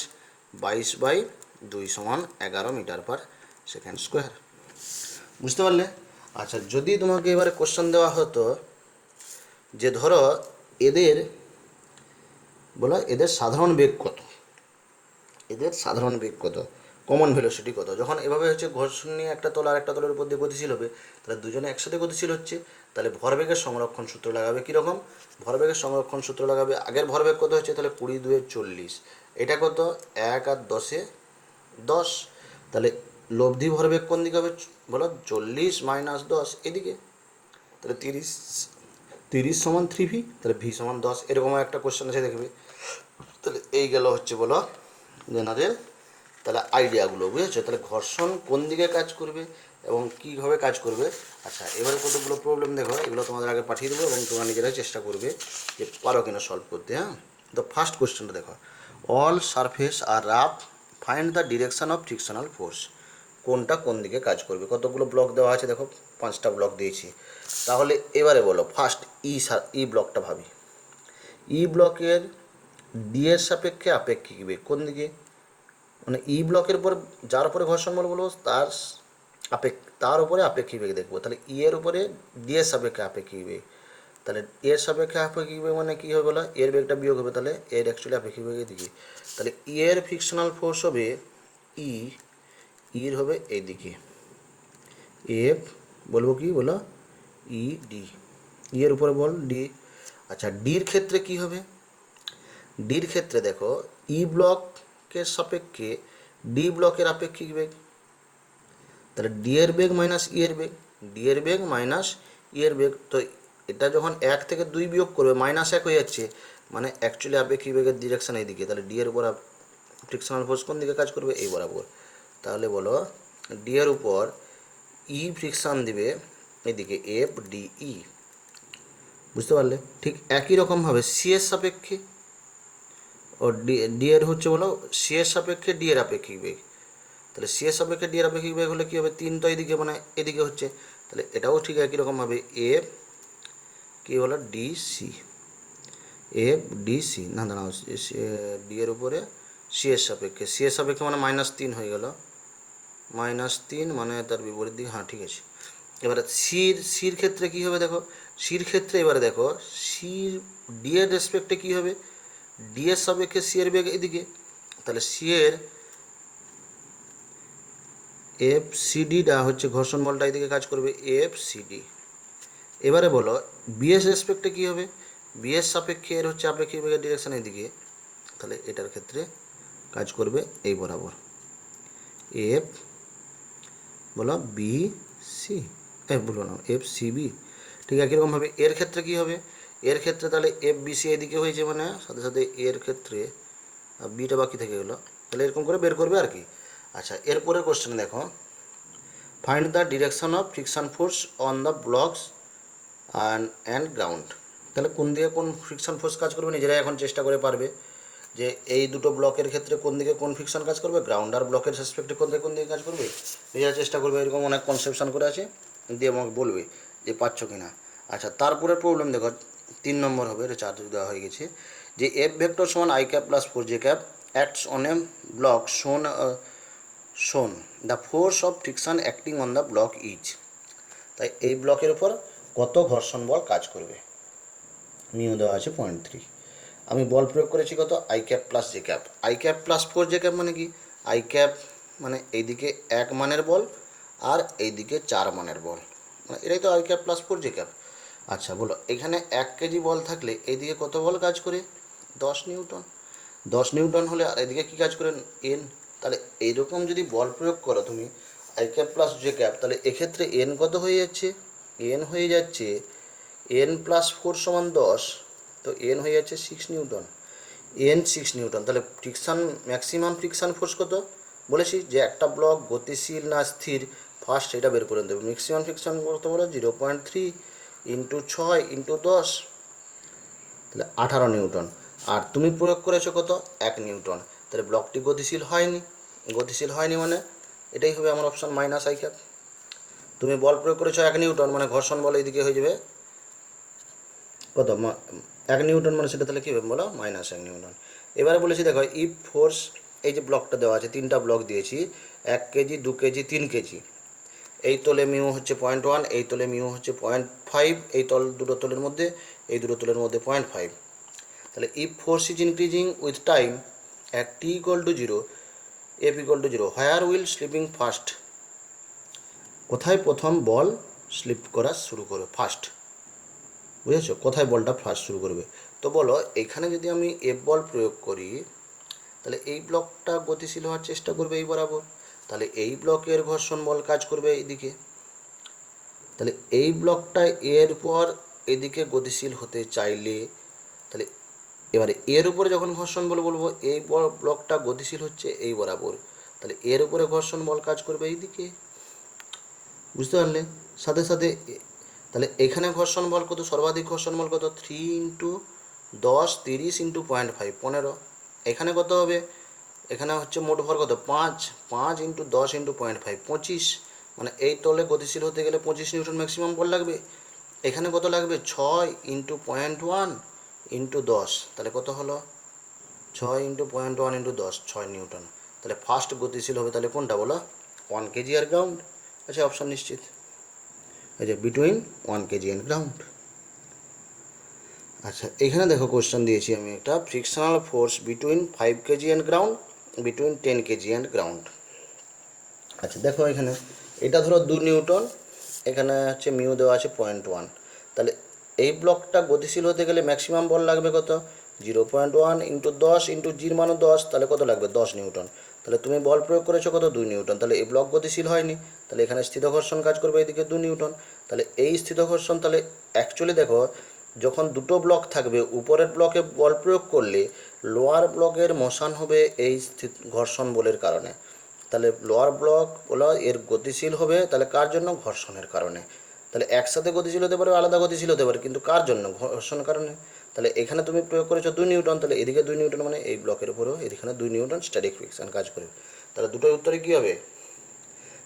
22/2 সমান 11 মিটার/সেকেন্ড স্কোয়ার। বুঝতে পারলে? আচ্ছা, যদি তোমাকে এবারে কোশ্চেন দেওয়া হতো যে ধরো এদের বলো এদের সাধারণ বেগ কত, এদের সাধারণ বেগ কত, কমন ভেলোসিটি কত, যখন এভাবে হচ্ছে ঘর্ষণ নিয়ে একটা তল আর একটা তলের উপর দিয়ে গতিশীল হবে, তাহলে দুজনে একসাথে গতিশীল হচ্ছে, তাহলে ভরবেগের সংরক্ষণ সূত্র লাগাবে কীরকম, ভরবেগের সংরক্ষণ সূত্র লাগাবে, আগের ভরবেগ কত হচ্ছে, তাহলে 20 × 2 = 40, এটা কত 1 আর 10 = 10, তাহলে লব্ধি ভরবেগ কোন দিকে হবে বলো, 40 - 10 এদিকে, তাহলে 30 সমান 3v, তাহলে v সমান 10, এরকম একটা কোশ্চেন আছে দেখবে। তাহলে এই গেল হচ্ছে বলো যেনাদের তাহলে আইডিয়াগুলো, বুঝেছো? তাহলে ঘর্ষণ কোন দিকে কাজ করবে এবং কীভাবে কাজ করবে। আচ্ছা, এবারে কতগুলো প্রবলেম দেখো, এগুলো তোমাদের আগে পাঠিয়ে দেবো এবং তোমরা নিজেরাই চেষ্টা করবে যে পারো কিনা সলভ করতে। হ্যাঁ, তো ফার্স্ট কোশ্চেনটা দেখো, all surface are rough, find the direction of frictional force. কোনটা কোন দিকে কাজ করবে, কতগুলো ব্লক দেওয়া আছে দেখো, 5টা ব্লক দিয়েছি। তাহলে এবারে বলো ফার্স্ট ই ব্লকটা ভাবি, ই ব্লকের ডি এর সাপেক্ষে আপেক্ষিক বেগ কোন দিকে, মানে ই ব্লকের উপর যার উপরে ঘর্ষণ বল বলবো তার উপরে আপেক্ষিক বেগ দেখবো, তাহলে ই এর উপরে ডি এর সাপেক্ষে আপেক্ষিক বেগ, তাহলে এর সাপেক্ষে আপেক্ষিক বেগ মানে কী হবে বলো, এর বেগটা বিয়োগ হবে, তাহলে এর অ্যাকচুয়ালি আপেক্ষিক বেগের দিকে, তাহলে ই এর ফ্রিকশনাল ফোর্স হবে ইর হবে এইদিকে, এফ বলবো কি বলো ই ডি, ই এর উপরে বল ডি। আচ্ছা, ডির ক্ষেত্রে কি হবে, ডির ক্ষেত্রে দেখো ই ব্লকের সাপেক্ষে ডি ব্লকের আপেক্ষিক বেগ, তাহলে ডি এর বেগ মাইনাস ই এর বেগ, ডি এর বেগ মাইনাস ই এর বেগ, তো এটা যখন 1 থেকে 2 বিয়োগ করবে -1 হয়ে যাচ্ছে, মানে অ্যাকচুয়ালি আপেক্ষিক বেগের ডিরেকশন এইদিকে, তাহলে ডি এর উপর ফ্রিকশনাল ফোর্স কোন দিকে কাজ করবে, এই বরাবর, তাহলে বলো ডি এর উপর ই ফ্রিকশান দিবে এদিকে এফ ডি ই। বুঝতে পারলে? ঠিক একই রকমভাবে সি এর সাপেক্ষে ও ডি এর হচ্ছে বলো সি এর সাপেক্ষে ডি এর আপেক্ষিক বেগ, তাহলে সি এর সাপেক্ষে ডি এর আপেক্ষিক বেগ হলে কী হবে, 3 তো এদিকে মানে এদিকে হচ্ছে, তাহলে এটাও ঠিক একই রকমভাবে এফ কী হলো D C, F D C না দাঁড়াও, ডি এর উপরে সি এর সাপেক্ষে মানে -3 হয়ে গেল, -3 মানে তার বিপরীত দিকে, হ্যাঁ ঠিক আছে। এবারে সির ক্ষেত্রে কী হবে দেখো, সির ক্ষেত্রে এবারে দেখো সির ডি এর রেসপেক্টে কী হবে, ডি এর সাপেক্ষে সি এর বেগ এদিকে, তাহলে সি এর এফ সিডিটা হচ্ছে ঘর্ষণ বলটা এদিকে কাজ করবে এফ সিডি। এবারে বলো বিএস রেসপেক্টে কী হবে, বিএস সাপেক্ষে এর হচ্ছে আপেক্ষিক বেগের ডিরেকশন এদিকে, তাহলে এটার ক্ষেত্রে কাজ করবে এই বরাবর এফ বলো বি সি, বলো না এফ সিবি। ঠিক একই রকমভাবে এর ক্ষেত্রে কী হবে, এর ক্ষেত্রে তাহলে এফ বি সি এদিকে হয়েছে, মানে সাথে সাথে এর ক্ষেত্রে বিটা বাকি থেকে গেলো, তাহলে এরকম করে বের করবে আর কি। আচ্ছা, এরপরের কোশ্চেনে দেখো, find the direction of friction force on the blocks and ground. তাহলে কোন দিকে কোন ফ্রিকশন ফোর্স কাজ করবে নিজেরাই এখন চেষ্টা করে পারবে যে এই দুটো ব্লকের ক্ষেত্রে কোন দিকে কোন ফ্রিকশন কাজ করবে, গ্রাউন্ড আর ব্লকের রেসপেক্টে কোন দিকে কাজ করবে, নিজেরা চেষ্টা করবে, এরকম অনেক কনসেপশন করে আছে দিয়ে আমাকে বলবে যে পাচ্ছ কি না। আচ্ছা, তারপরে প্রবলেম দেখো, 3 নম্বর হবে, এটা 4 দেওয়া হয়ে গেছে, যে এফ ভেক্টর সমান I cap plus 4 J cap acts on a block শোন the force of friction acting on the block is. তাই এই ব্লকের উপর কত ঘর্ষণ বল কাজ করবে, মিউ দেওয়া আছে 0.3। আমি বল প্রয়োগ করেছি কত, I cap plus J cap. I cap plus 4 J cap মানে কি, আই ক্যাপ মানে এইদিকে 1 মানের বল আর এইদিকে 4 মানের বল, মানে এটাই তো I cap plus 4 J cap. আচ্ছা বলো, এখানে 1 কেজি বল থাকলে এইদিকে কত বল কাজ করে, 10 নিউটন। 10 নিউটন হলে আর এদিকে কী কাজ করে, এন। তাহলে এইরকম যদি বল প্রয়োগ করো তুমি I cap plus J cap, তাহলে এক্ষেত্রে এন কত হয়ে যাচ্ছে, এন হয়ে যাচ্ছে এন প্লাস 4 সমান 10, তো এন হয়ে যাচ্ছে 6 নিউটন। N 6 Newton. তাহলে ফ্রিকশান ম্যাক্সিমাম ফ্রিকশান ফোর্স কত বলেছি, যে একটা ব্লক গতিশীল না স্থির, ফার্স্ট এটা বের করে দেবে। ম্যাক্সিমাম ফ্রিকশান কত বলো, 0.3 ইন্টু 6 ইন্টু 10, তাহলে 18 নিউটন। আর তুমি প্রয়োগ করেছো কত, 1 নিউটন। তাহলে ব্লকটি গতিশীল হয়নি, গতিশীল হয়নি মানে এটাই হবে আমার অপশান মাইনাস আই ক্যাপ। তুমি বল প্রয়োগ করেছো 1 নিউটন, মানে ঘর্ষণ বল এইদিকে হয়ে যাবে কত, 1 নিউটন, মানে সেটা তাহলে কী হবে বলো, -1 নিউটন। এবারে বলেছি দেখো, ইফ ফোর্স, এই যে ব্লকটা দেওয়া আছে, 3টা ব্লক দিয়েছি, 1 কেজি 2 কেজি 3 কেজি। এই তলে মিউ হচ্ছে 0.1, এই তলে মিউ হচ্ছে 0.5, এই দুটো তলের মধ্যে, এই দুটো তলের মধ্যে 0.5। তাহলে if force is increasing with time at T equal two 0, F equal to 0, where will sleeping first, কোথায় প্রথম বল স্লিপ করা শুরু করবে ফার্স্ট, বুঝেছো, কোথায় বলটা ফার্স্ট শুরু করবে। তো বলো এখানে যদি আমি এফ বল প্রয়োগ করি, তাহলে এই ব্লকটা গতিশীল হওয়ার চেষ্টা করবে এই বরাবর, তাহলে এই ব্লকের ঘর্ষণ বল কাজ করবে এইদিকে, তাহলে এই ব্লকটা এর পর এদিকে গতিশীল হতে চাইলে, তাহলে এবারে এর উপরে যখন ঘর্ষণ বল বলবো, এই ব্লকটা গতিশীল হচ্ছে এই বরাবর, তাহলে এর উপরে ঘর্ষণ বল কাজ করবে এইদিকে, বুঝতে পারলে। সাথে সাথে তাহলে এখানে ঘর্ষণ বল কত, সর্বাধিক ঘর্ষণ বল কত, 3 ইন্টু 10 30 ইন্টু 0.5 15। এখানে কত হবে, এখানে হচ্ছে মোট ভর কত, 5 ইন্টু 10 ইন্টু 0.5 25, মানে এই তলে গতিশীল হতে গেলে 25 নিউটন ম্যাক্সিমাম বল লাগবে। এখানে কত লাগবে, 6 ইন্টু 0.1 ইন্টু 10, তাহলে কত হলো, 6 ইন্টু 0.1 ইন্টু 10, 6 নিউটন। তাহলে ফার্স্ট গতিশীল হবে তাহলে কোনটা বলো, 1 কেজি আর গ্রাউন্ড। আচ্ছা অপশান নিশ্চিত, এই যে বিটুইন 1 কেজি অ্যান্ড গ্রাউন্ড। আচ্ছা এখানে দেখো কোশ্চেন দিয়েছি আমি একটা, frictional force between 5 KG and ground, between 10 KG and ground. আচ্ছা দেখো এখানে এটা ধরো 2 নিউটন, এখানে হচ্ছে মিউ দেওয়া আছে 0.1, তাহলে এই ব্লকটা গতিশীল হতে গেলে ম্যাক্সিমাম বল লাগবে কত, 0.1 ইন্টু 10 ইন্টু জির মানও 10, তাহলে কত লাগবে 10 নিউটন। তাহলে তুমি বল প্রয়োগ করেছো কত, 2 নিউটন, তাহলে এই ব্লক গতিশীল হয়নি, তাহলে এখানে স্থিত ঘর্ষণ কাজ করবে এদিকে 2 নিউটন। তাহলে এই স্থিত ঘর্ষণ, তাহলে অ্যাকচুয়ালি দেখো যখন দুটো ব্লক থাকবে, উপরের ব্লকে বল প্রয়োগ করলে লোয়ার ব্লকের মোশন হবে এই ঘর্ষণ বলের কারণে, তাহলে লোয়ার ব্লক বলো এর গতিশীল হবে, তাহলে কার জন্য, ঘর্ষণের কারণে। তাহলে একসাথে গতিশীল হতে পারে, আলাদা গতিশীল হতে পারে, কিন্তু কার জন্য, ঘর্ষণের কারণে। তাহলে এখানে তুমি প্রয়োগ করেছো 2 নিউটন, তাহলে এদিকে 2 নিউটন, মানে এই ব্লকের উপরেও এখানে 2 নিউটন স্ট্যাটিক ফ্রিকশন কাজ করবে। তাহলে দুটোর উত্তরে কী হবে,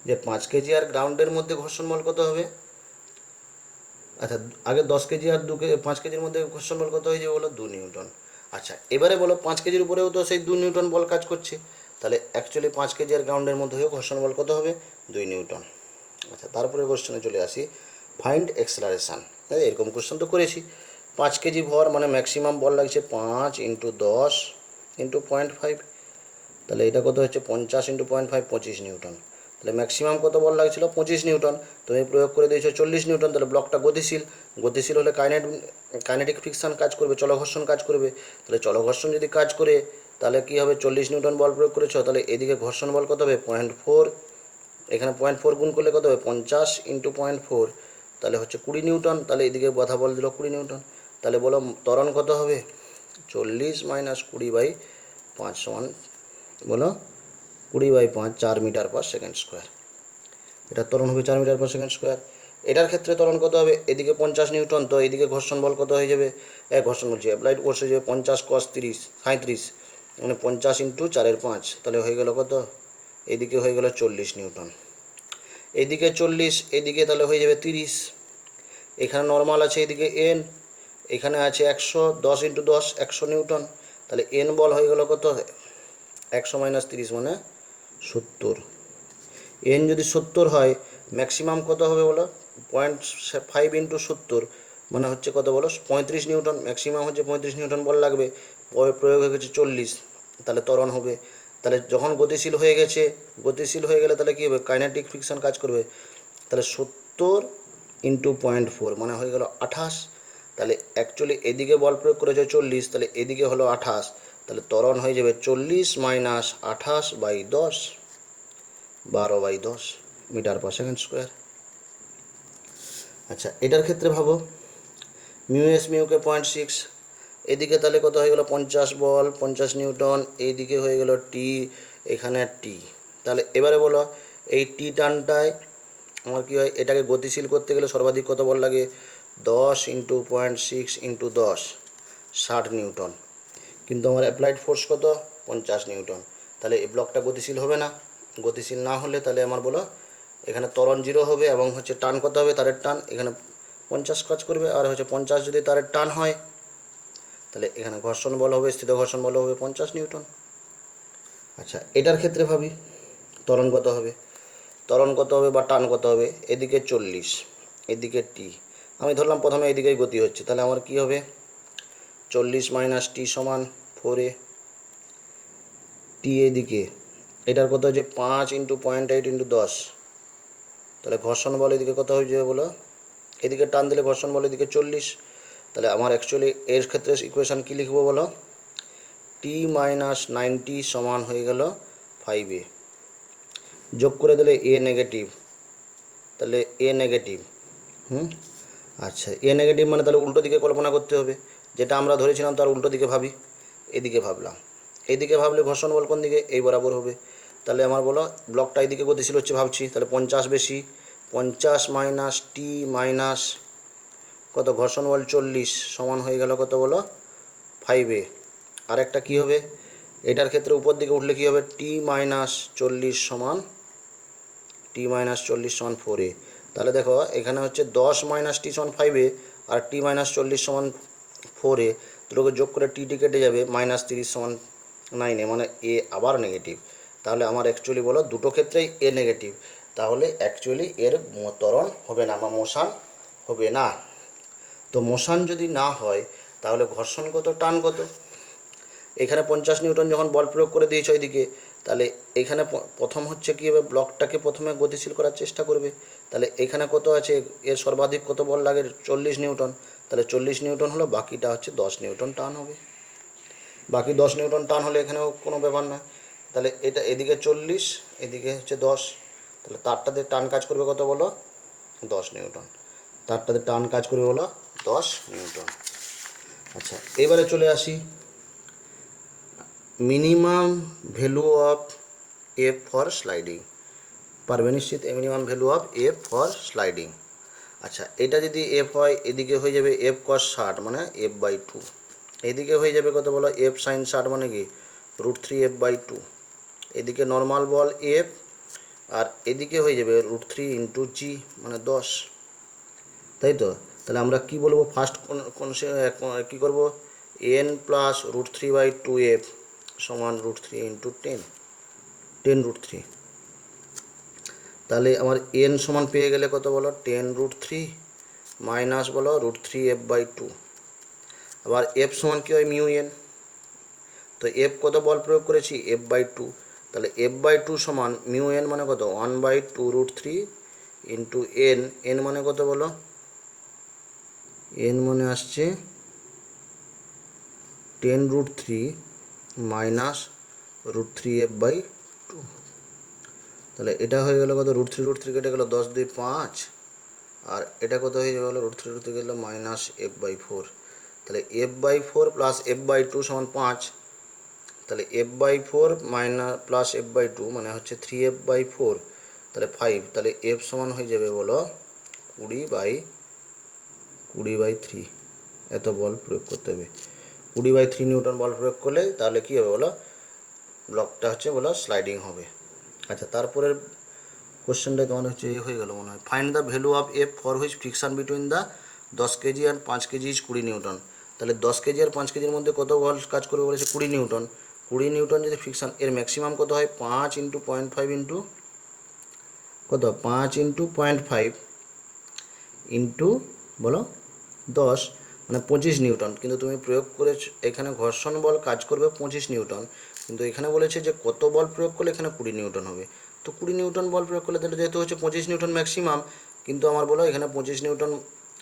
যে 5 কেজি আর গ্রাউন্ডের মধ্যে ঘর্ষণ বল কত হবে, আচ্ছা আগে 10 কেজি আর 5 কেজির মধ্যে ঘর্ষণ বল কত হয়ে যাবে বলো, 2 নিউটন। আচ্ছা এবারে বলো 5 কেজির উপরেও তো সেই 2 নিউটন বল কাজ করছে, তাহলে অ্যাকচুয়ালি 5 কেজি আর গ্রাউন্ডের মধ্যেও ঘর্ষণ বল কত হবে, 2 নিউটন। আচ্ছা তারপরে কোশ্চেনে চলে আসি, ফাইন্ড এক্সেলারেশান। এরকম কোশ্চেন তো করেছি, 5 কেজি ভর মানে ম্যাক্সিমাম বল লাগছে 5 ইন্টু 10 ইন্টু 0.5, তাহলে এটা কত হচ্ছে 50 ইন্টু 0.5 25 নিউটন। তাহলে ম্যাক্সিমাম কত বল লাগছিল, 25 নিউটন, তুমি প্রয়োগ করে দিয়েছো 40 নিউটন, তাহলে ব্লকটা গতিশীল, গতিশীল হলে কাইনেটিক ফ্রিকশন কাজ করবে, চলঘর্ষণ কাজ করবে। তাহলে চলঘর্ষণ যদি কাজ করে তাহলে কী হবে, 40 নিউটন বল প্রয়োগ করেছো, তাহলে এদিকে ঘর্ষণ বল কত হবে 0.4, এখানে 0.4 গুণ করলে কত হবে 50 ইন্টু 0.4, তাহলে হচ্ছে 20 নিউটন। তাহলে এদিকে বাধা বল দিল 20 নিউটন। তাহলে বলো ত্বরণ কত হবে, 40 মাইনাস 20/5 সমান বলো 20/5, 4 মিটার পার সেকেন্ড স্কোয়ার। এটার ত্বরণ হবে 4 মিটার পার সেকেন্ড স্কোয়ার। এটার ক্ষেত্রে ত্বরণ কত হবে, এদিকে 50 নিউটন, তো এদিকে ঘর্ষণ বল কত হয়ে যাবে, ঘর্ষণ বলছি অ্যাপ্লাইড ফোর্স হয়ে যাবে 50 cos 30 37, মানে 50 ইন্টু 4/5, তাহলে হয়ে গেল কত, এদিকে হয়ে গেল 40 নিউটন, এদিকে 40, এদিকে তাহলে হয়ে যাবে 30, এখানে নর্মাল আছে এদিকে এন, এখানে আছে 100, 10 ইন্টু 10 100 নিউটন। তাহলে এন বল হয়ে গেল কত, 100 মাইনাস 30 মানে 70। এন যদি 70 হয় ম্যাক্সিমাম কত হবে বলো, 0.5 ইন্টু 70 মানে হচ্ছে কত বলো, 35 নিউটন। ম্যাক্সিমাম হচ্ছে 35 নিউটন বল লাগবে, প্রয়োগ হয়ে গেছে 40, তাহলে ত্বরণ হবে। তাহলে যখন গতিশীল হয়ে গেছে, গতিশীল হয়ে গেলে তাহলে কী হবে, কাইনেটিক ফ্রিকশন কাজ করবে। তাহলে 70 ইন্টু 0.4 মানে হয়ে গেল 28। তাহলে অ্যাকচুয়ালি এদিকে বল প্রয়োগ করেছে 40, তাহলে এদিকে হলো 28, তাহলে ত্বরণ হয়ে যাবে 40 minus 28 by 10, 12/10 metre per second square. আচ্ছা এটার ক্ষেত্রে ভাবো, মিউ এস মিউকে 0.6, এদিকে তাহলে কত হয়ে গেল 50 বল 50 নিউটন, এইদিকে হয়ে গেল টি, এখানে টি। তাহলে এবারে বলো এই টি টানটায় আমার কী হয়, এটাকে গতিশীল করতে গেলে সর্বাধিক কত বল লাগে, 10 ইন্টু 0.6 ইন্টু 10, 60 নিউটন। কিন্তু আমার অ্যাপ্লাইড ফোর্স কত, 50 নিউটন। তাহলে এই ব্লকটা গতিশীল হবে না, গতিশীল না হলে তাহলে আমার বলো এখানে ত্বরণ 0 হবে, এবং হচ্ছে টান কত হবে, তারের টান এখানে 50 কাজ করবে, আর হচ্ছে 50 যদি তারের টান হয় তাহলে এখানে ঘর্ষণ বল হবে, স্থিত ঘর্ষণ বল হবে 50 নিউটন। আচ্ছা এটার ক্ষেত্রে ভাবি ত্বরণ কত হবে, ত্বরণ কত হবে বা টান কত হবে, এদিকে 40 এদিকে টি, আমি ধরলাম প্রথমে এদিকেই গতি হচ্ছে, তাহলে আমার কি হবে 40 মাইনাস টি সমান 4a, টি এদিকে এটার কত হচ্ছে 5 ইন্টু 0.8 ইন্টু 10, তাহলে ঘর্ষণ বল এদিকে কত হয়ে যাবে বলো, এদিকে টান দিলে ঘর্ষণ বল এদিকে 40। তাহলে আমার অ্যাকচুয়ালি এর ক্ষেত্রে ইকুয়েশান কী লিখবো বলো, টি মাইনাস 90 সমান হয়ে গেল 5a, যোগ করে দিলে এ নেগেটিভ, তাহলে এ নেগেটিভ। আচ্ছা এ নেগেটিভ মানে তাহলে উল্টো দিকে কল্পনা করতে হবে, যেটা আমরা ধরেছিলাম তার উল্টো দিকে ভাবি, এদিকে ভাবলাম, এইদিকে ভাবলে ঘর্ষণ বল কোন দিকে, এই বরাবর হবে। তাহলে আমার বলো ব্লকটা এইদিকে গতিশীল হচ্ছে ভাবছি, তাহলে 50 বেশি, 50 মাইনাস টি মাইনাস কত ঘর্ষণ বল 40 সমান হয়ে গেল কত বলো 5a। আর একটা কী হবে, এটার ক্ষেত্রে উপর দিকে উঠলে কী হবে, টি মাইনাস 40 সমান, টি মাইনাস 40 সমান 4a। তাহলে দেখো এখানে হচ্ছে 10 মাইনাস টি সমান 5a, আর টি মাইনাস 40 সমান 4a, দুটোকে যোগ করে টি কেটে যাবে, মাইনাস 30 সমান 9a, মানে এ আবার নেগেটিভ। তাহলে আমার অ্যাকচুয়ালি বলো দুটো ক্ষেত্রেই এ নেগেটিভ, তাহলে অ্যাকচুয়ালি এর ত্বরণ হবে না বা মোশান হবে না। তো মোশান যদি না হয় তাহলে ঘর্ষণ কত, টান কত, এখানে 50 নিউটন যখন বল প্রয়োগ করে দিয়েছে ওইদিকে, তাহলে এখানে প্রথম হচ্ছে কী হবে, ব্লকটাকে প্রথমে গতিশীল করার চেষ্টা করবে। তাহলে এখানে কত আছে, এর সর্বাধিক কত বল লাগে 40 নিউটন, তাহলে 40 নিউটন হলো, বাকিটা হচ্ছে 10 নিউটন টান হবে। বাকি 10 নিউটন টান হলে এখানেও কোনো ব্যাপার না। তাহলে এটা এদিকে 40 এদিকে হচ্ছে 10, তাহলে তারটাতে টান কাজ করবে কত বলো, 10 নিউটন। তারটাতে টান কাজ করবে বলো 10 নিউটন। আচ্ছা এবারে চলে আসি minimum value of F for sliding, পারবে নিশ্চিত, minimum value of F for sliding. আচ্ছা এটা যদি এফ হয় এদিকে হয়ে যাবে এফ কস 60 মানে f/2, এদিকে হয়ে যাবে কত বলো এফ সাইন 60 মানে কি √3 f/2, এদিকে নর্মাল বল এফ, আর এদিকে হয়ে যাবে √3 ইন্টু জি মানে 10, তাই তো। তাহলে আমরা কি বলবো, ফার্স্ট কোন কী করবো, এন প্লাস √3/2f সমান √3 ইন্টু 10 √3। তাহলে আমার এন সমান পেয়ে গেলে কত বলো 10√3 মাইনাস বলো √3 f/2, আবার এফ সমান কী হয় মিউ এন, তো এফ কত বল প্রয়োগ করেছি f/2, তাহলে f/2 সমান মিউ এন মানে কত 1/2√3 ইন্টু এন, এন মানে কত বলো, এন মানে আসছে 10√3 মাইনাস √3 f/2, তাহলে এটা হয়ে গেল কত √3 কেটে গেল 10 2 5, আর এটা কত হয়ে যাবে বলো √3 গেল মাইনাস f/4, তাহলে f/4 প্লাস f/2 সমান 5, তাহলে f/4 মাইনাস প্লাস f/2 মানে হচ্ছে 3f/4, তাহলে 5, তাহলে f সমান হয়ে যাবে বলো 20/3, এত বল প্রয়োগ করতে হবে, 20/3 নিউটন বল প্রয়োগ করলে তাহলে কী হবে বলো, ব্লকটা হচ্ছে বলো স্লাইডিং হবে। আচ্ছা তারপরের কোশ্চেনটা তোমার হচ্ছে হয়ে গেল মনে হয়, find the value of F for which friction between the 10 KG আর 5 কেজি ইজ 20 নিউটন। তাহলে 10 কেজি আর 5 কেজির মধ্যে কত বল কাজ করবে বলেছে? 20 নিউটন। 20 নিউটন যদি ফ্রিকশন, এর ম্যাক্সিমাম কত হয়? 5 ইন্টু 0.5 ইন্টু কত? 5 ইন্টু 0.5 ইন্টু বলো 10, মানে 25 নিউটন। কিন্তু তুমি প্রয়োগ করেছ এখানে ঘর্ষণ বল কাজ করবে 25 নিউটন, কিন্তু এখানে বলেছে যে কত বল প্রয়োগ করলে এখানে 20 নিউটন হবে। তো 20 নিউটন বল প্রয়োগ করলে তাহলে যেহেতু হচ্ছে 25 নিউটন ম্যাক্সিমাম, কিন্তু আমার বলো এখানে 25 নিউটন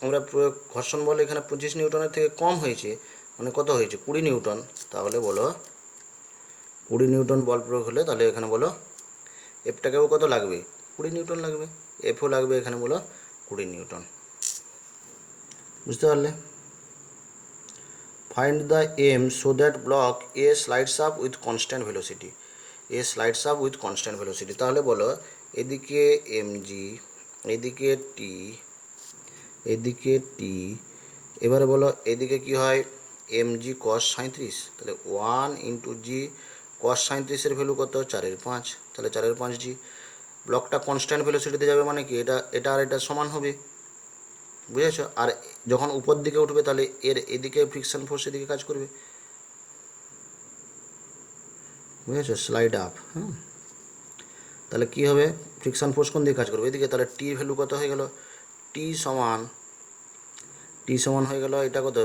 আমরা প্রয়োগ, ঘর্ষণ বল এখানে 25 নিউটনের থেকে কম হয়েছে, মানে কত হয়েছে? 20 নিউটন। তাহলে বলো 20 নিউটন বল প্রয়োগ হলে তাহলে এখানে বলো এফটাকেও কত লাগবে? 20 নিউটন লাগবে। এফও লাগবে এখানে বলো 20 নিউটন। বুঝতে পারলে? Find the am so that block A slides up with constant velocity. A slides up with constant velocity. তাহলে বলো এদিকে mg, এদিকে টি, এদিকে টি, এবারে বলো এদিকে কি হয়? mg cos 37, তাহলে 1 ইন্টু জি cos 37-এর ভ্যালু কত? 4/5, তাহলে 4/5 জি। ব্লকটা কনস্ট্যান্ট ভেলোসিটিতে যাবে মানে কি? এটা আর এটা সমান হবে, বুঝেছো? আর যখন উপর দিকে উঠবে তাহলে এর এদিকে ফ্রিকশন ফোর্স এদিকে কাজ করবে, বুঝেছো? Slide up. হ্যাঁ, তাহলে কী হবে? ফ্রিকশন ফোর্স কোন দিকে কাজ করবে? এদিকে। তাহলে টির ভ্যালু কত হয়ে গেল? টি সমান হয়ে গেল এটা কত?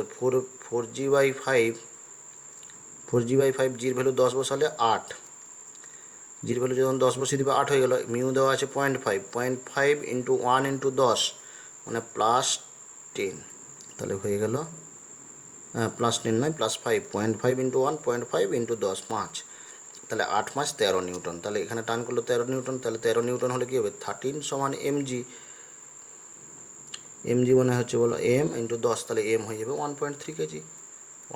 4g/5, 4g/5, জির ভ্যালু 10 বসালে 8, জির ভ্যালু যখন 10 বসিয়ে দিবে 8 হয়ে গেল। মিউ দেওয়া আছে 0.5, 0.5 ইন্টু 1 ইন্টু 10 মানে +10, তাহলে হয়ে গেল +10 নয় +5, 0.5 ইন্টু 1, 0.5 ইন্টু 10, 5, তাহলে 8×5 13 নিউটন। তাহলে এখানে টান করলো 13 নিউটন, তাহলে 13 নিউটন হলে কী হবে? 13 সমান mg। mg মানে হচ্ছে বলো m ইন্টু 10, তাহলে m হয়ে যাবে 1.3 কেজি,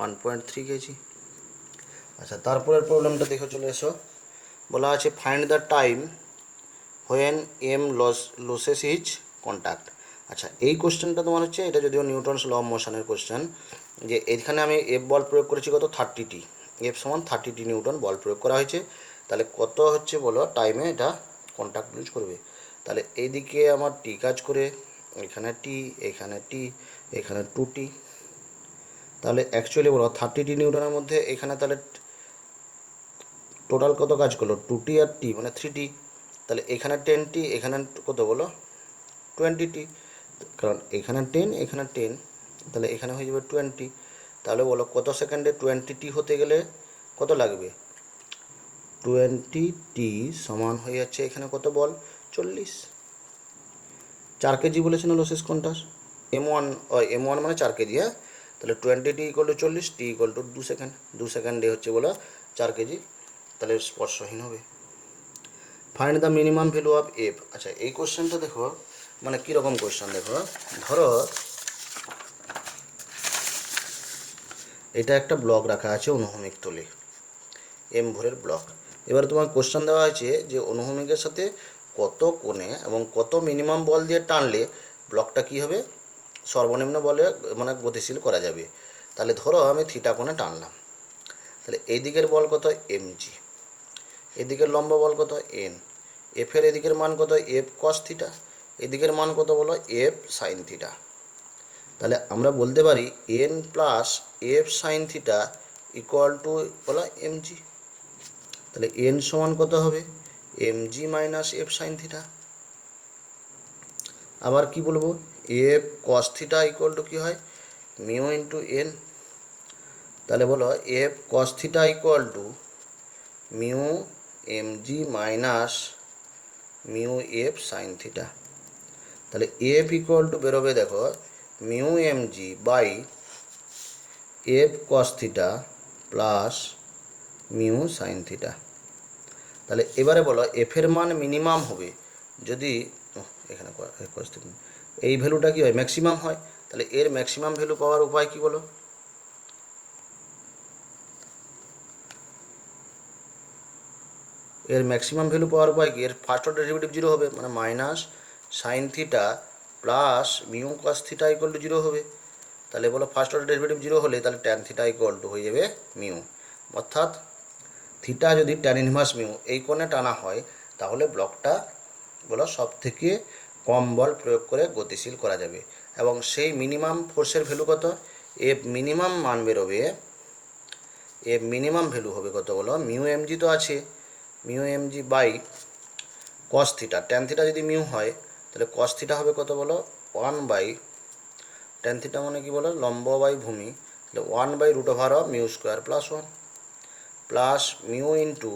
1.3 কেজি। আচ্ছা, তারপরের প্রবলেমটা দেখে চলে এসো। বলা আছে find the time when M loses his contact. আচ্ছা, এই কোশ্চেনটা তোমার হচ্ছে, এটা যদিও নিউটনস ল অফ মোশনের কোশ্চেন, যে এখানে আমি এফ বল প্রয়োগ করেছি কত? 30t, এফ সমান 30t নিউটন বল প্রয়োগ করা হয়েছে। তাহলে কত হচ্ছে বলো টাইমে এটা কন্ট্যাক্ট লুজ করবে? তাহলে এইদিকে আমার টি কাজ করে, এখানে টি, এখানে টি, এখানে 2t। তাহলে অ্যাকচুয়ালি বলো 30t নিউটনের মধ্যে এখানে তাহলে টোটাল কত কাজ করলো? 2t আর টি মানে 3t। তাহলে এখানে 10t, এখানে কত বলো? 20t, কারণ এখানে 10 এখানে 10, তাহলে এখানে হয়ে যাবে 20। তাহলে বলো কত সেকেন্ডে 20t হতে গেলে কত লাগবে? 20t সমান হয়ে যাচ্ছে এখানে কত বল? 40। 4 কেজি বলেছে না লসেস কোনটা? m1 মানে 4 কেজি। হ্যাঁ, তাহলে 20t = 40, t = 2 সেকেন্ড। 2 সেকেন্ডে হচ্ছে বলো 4 কেজি, তাহলে স্পর্শহীন হবে। Find the minimum value of F. আচ্ছা, এই কোশ্চেনটা দেখো মানে কীরকম কোশ্চেন দেখো। ধরো এটা একটা ব্লক রাখা আছে অনুভূমিক তলে, এম ভরের ব্লক। এবার তোমার কোশ্চেন দেওয়া আছে যে অনুভূমিকের সাথে কত কোণে এবং কত মিনিমাম বল দিয়ে টানলে ব্লকটা কী হবে? সর্বনিম্ন বলে মানে গতিশীল করা যাবে। তাহলে ধরো আমি থিটা কোণে টানলাম, তাহলে এই দিকের বল কত? mg, এদিকের লম্ব বল কত? n, এফের এদিকের মান কত? f cos থিটা, এদিকের মান কত বলো? f sin theta. তাহলে আমরা বলতে পারি n plus f sin theta equal to বলো mg। তাহলে n সমান কত হবে? mg minus f sin theta. আবার কি বলবো? f cos theta equal to কী হয়? Mu into n। তাহলে বলো f cos theta equal to mu mg minus mu f sin theta. তাহলে f ইকুয়াল টু বেরোবে দেখো mu mg by f cos theta plus mu sin theta. তাহলে এবারে বলো এফের মান মিনিমাম হবে যদি এখানে এই ভ্যালুটা কী হয়? ম্যাক্সিমাম হয়। তাহলে এর ম্যাক্সিমাম ভ্যালু পাওয়ার উপায় কী বলো? এর ম্যাক্সিমাম ভ্যালু পাওয়ার উপায় কি? এর ফার্স্ট অর্ডার ডেরিভেটিভ 0 হবে, মানে minus sine theta plus mu cos theta equal two 0 হবে। তাহলে বলো ফার্স্ট অর্ডার ডেরিভেটিভ 0 হলে তাহলে ট্যান থিটা ইকুয়াল টু হয়ে যাবে মিউ। অর্থাৎ থিটা যদি ট্যান ইনভার্স মিউ এই কোণে টানা হয় তাহলে ব্লকটা বলো সব থেকে কম বল প্রয়োগ করে গতিশীল করা যাবে। এবং সেই মিনিমাম ফোর্সের ভ্যালু কত, এফ মিনিমাম মান বেরোবে, এফ মিনিমাম ভ্যালু হবে কত বলো, মিউ এমজি তো আছে, mu MG by cos theta, tan theta যদি মিউ হয় তাহলে কস থিটা হবে কত বলো, 1 বাই ট্যান থিটা মানে কি বলো, লম্ব বাই ভূমি, তাহলে 1/√অফ mu square plus 1 plus mu into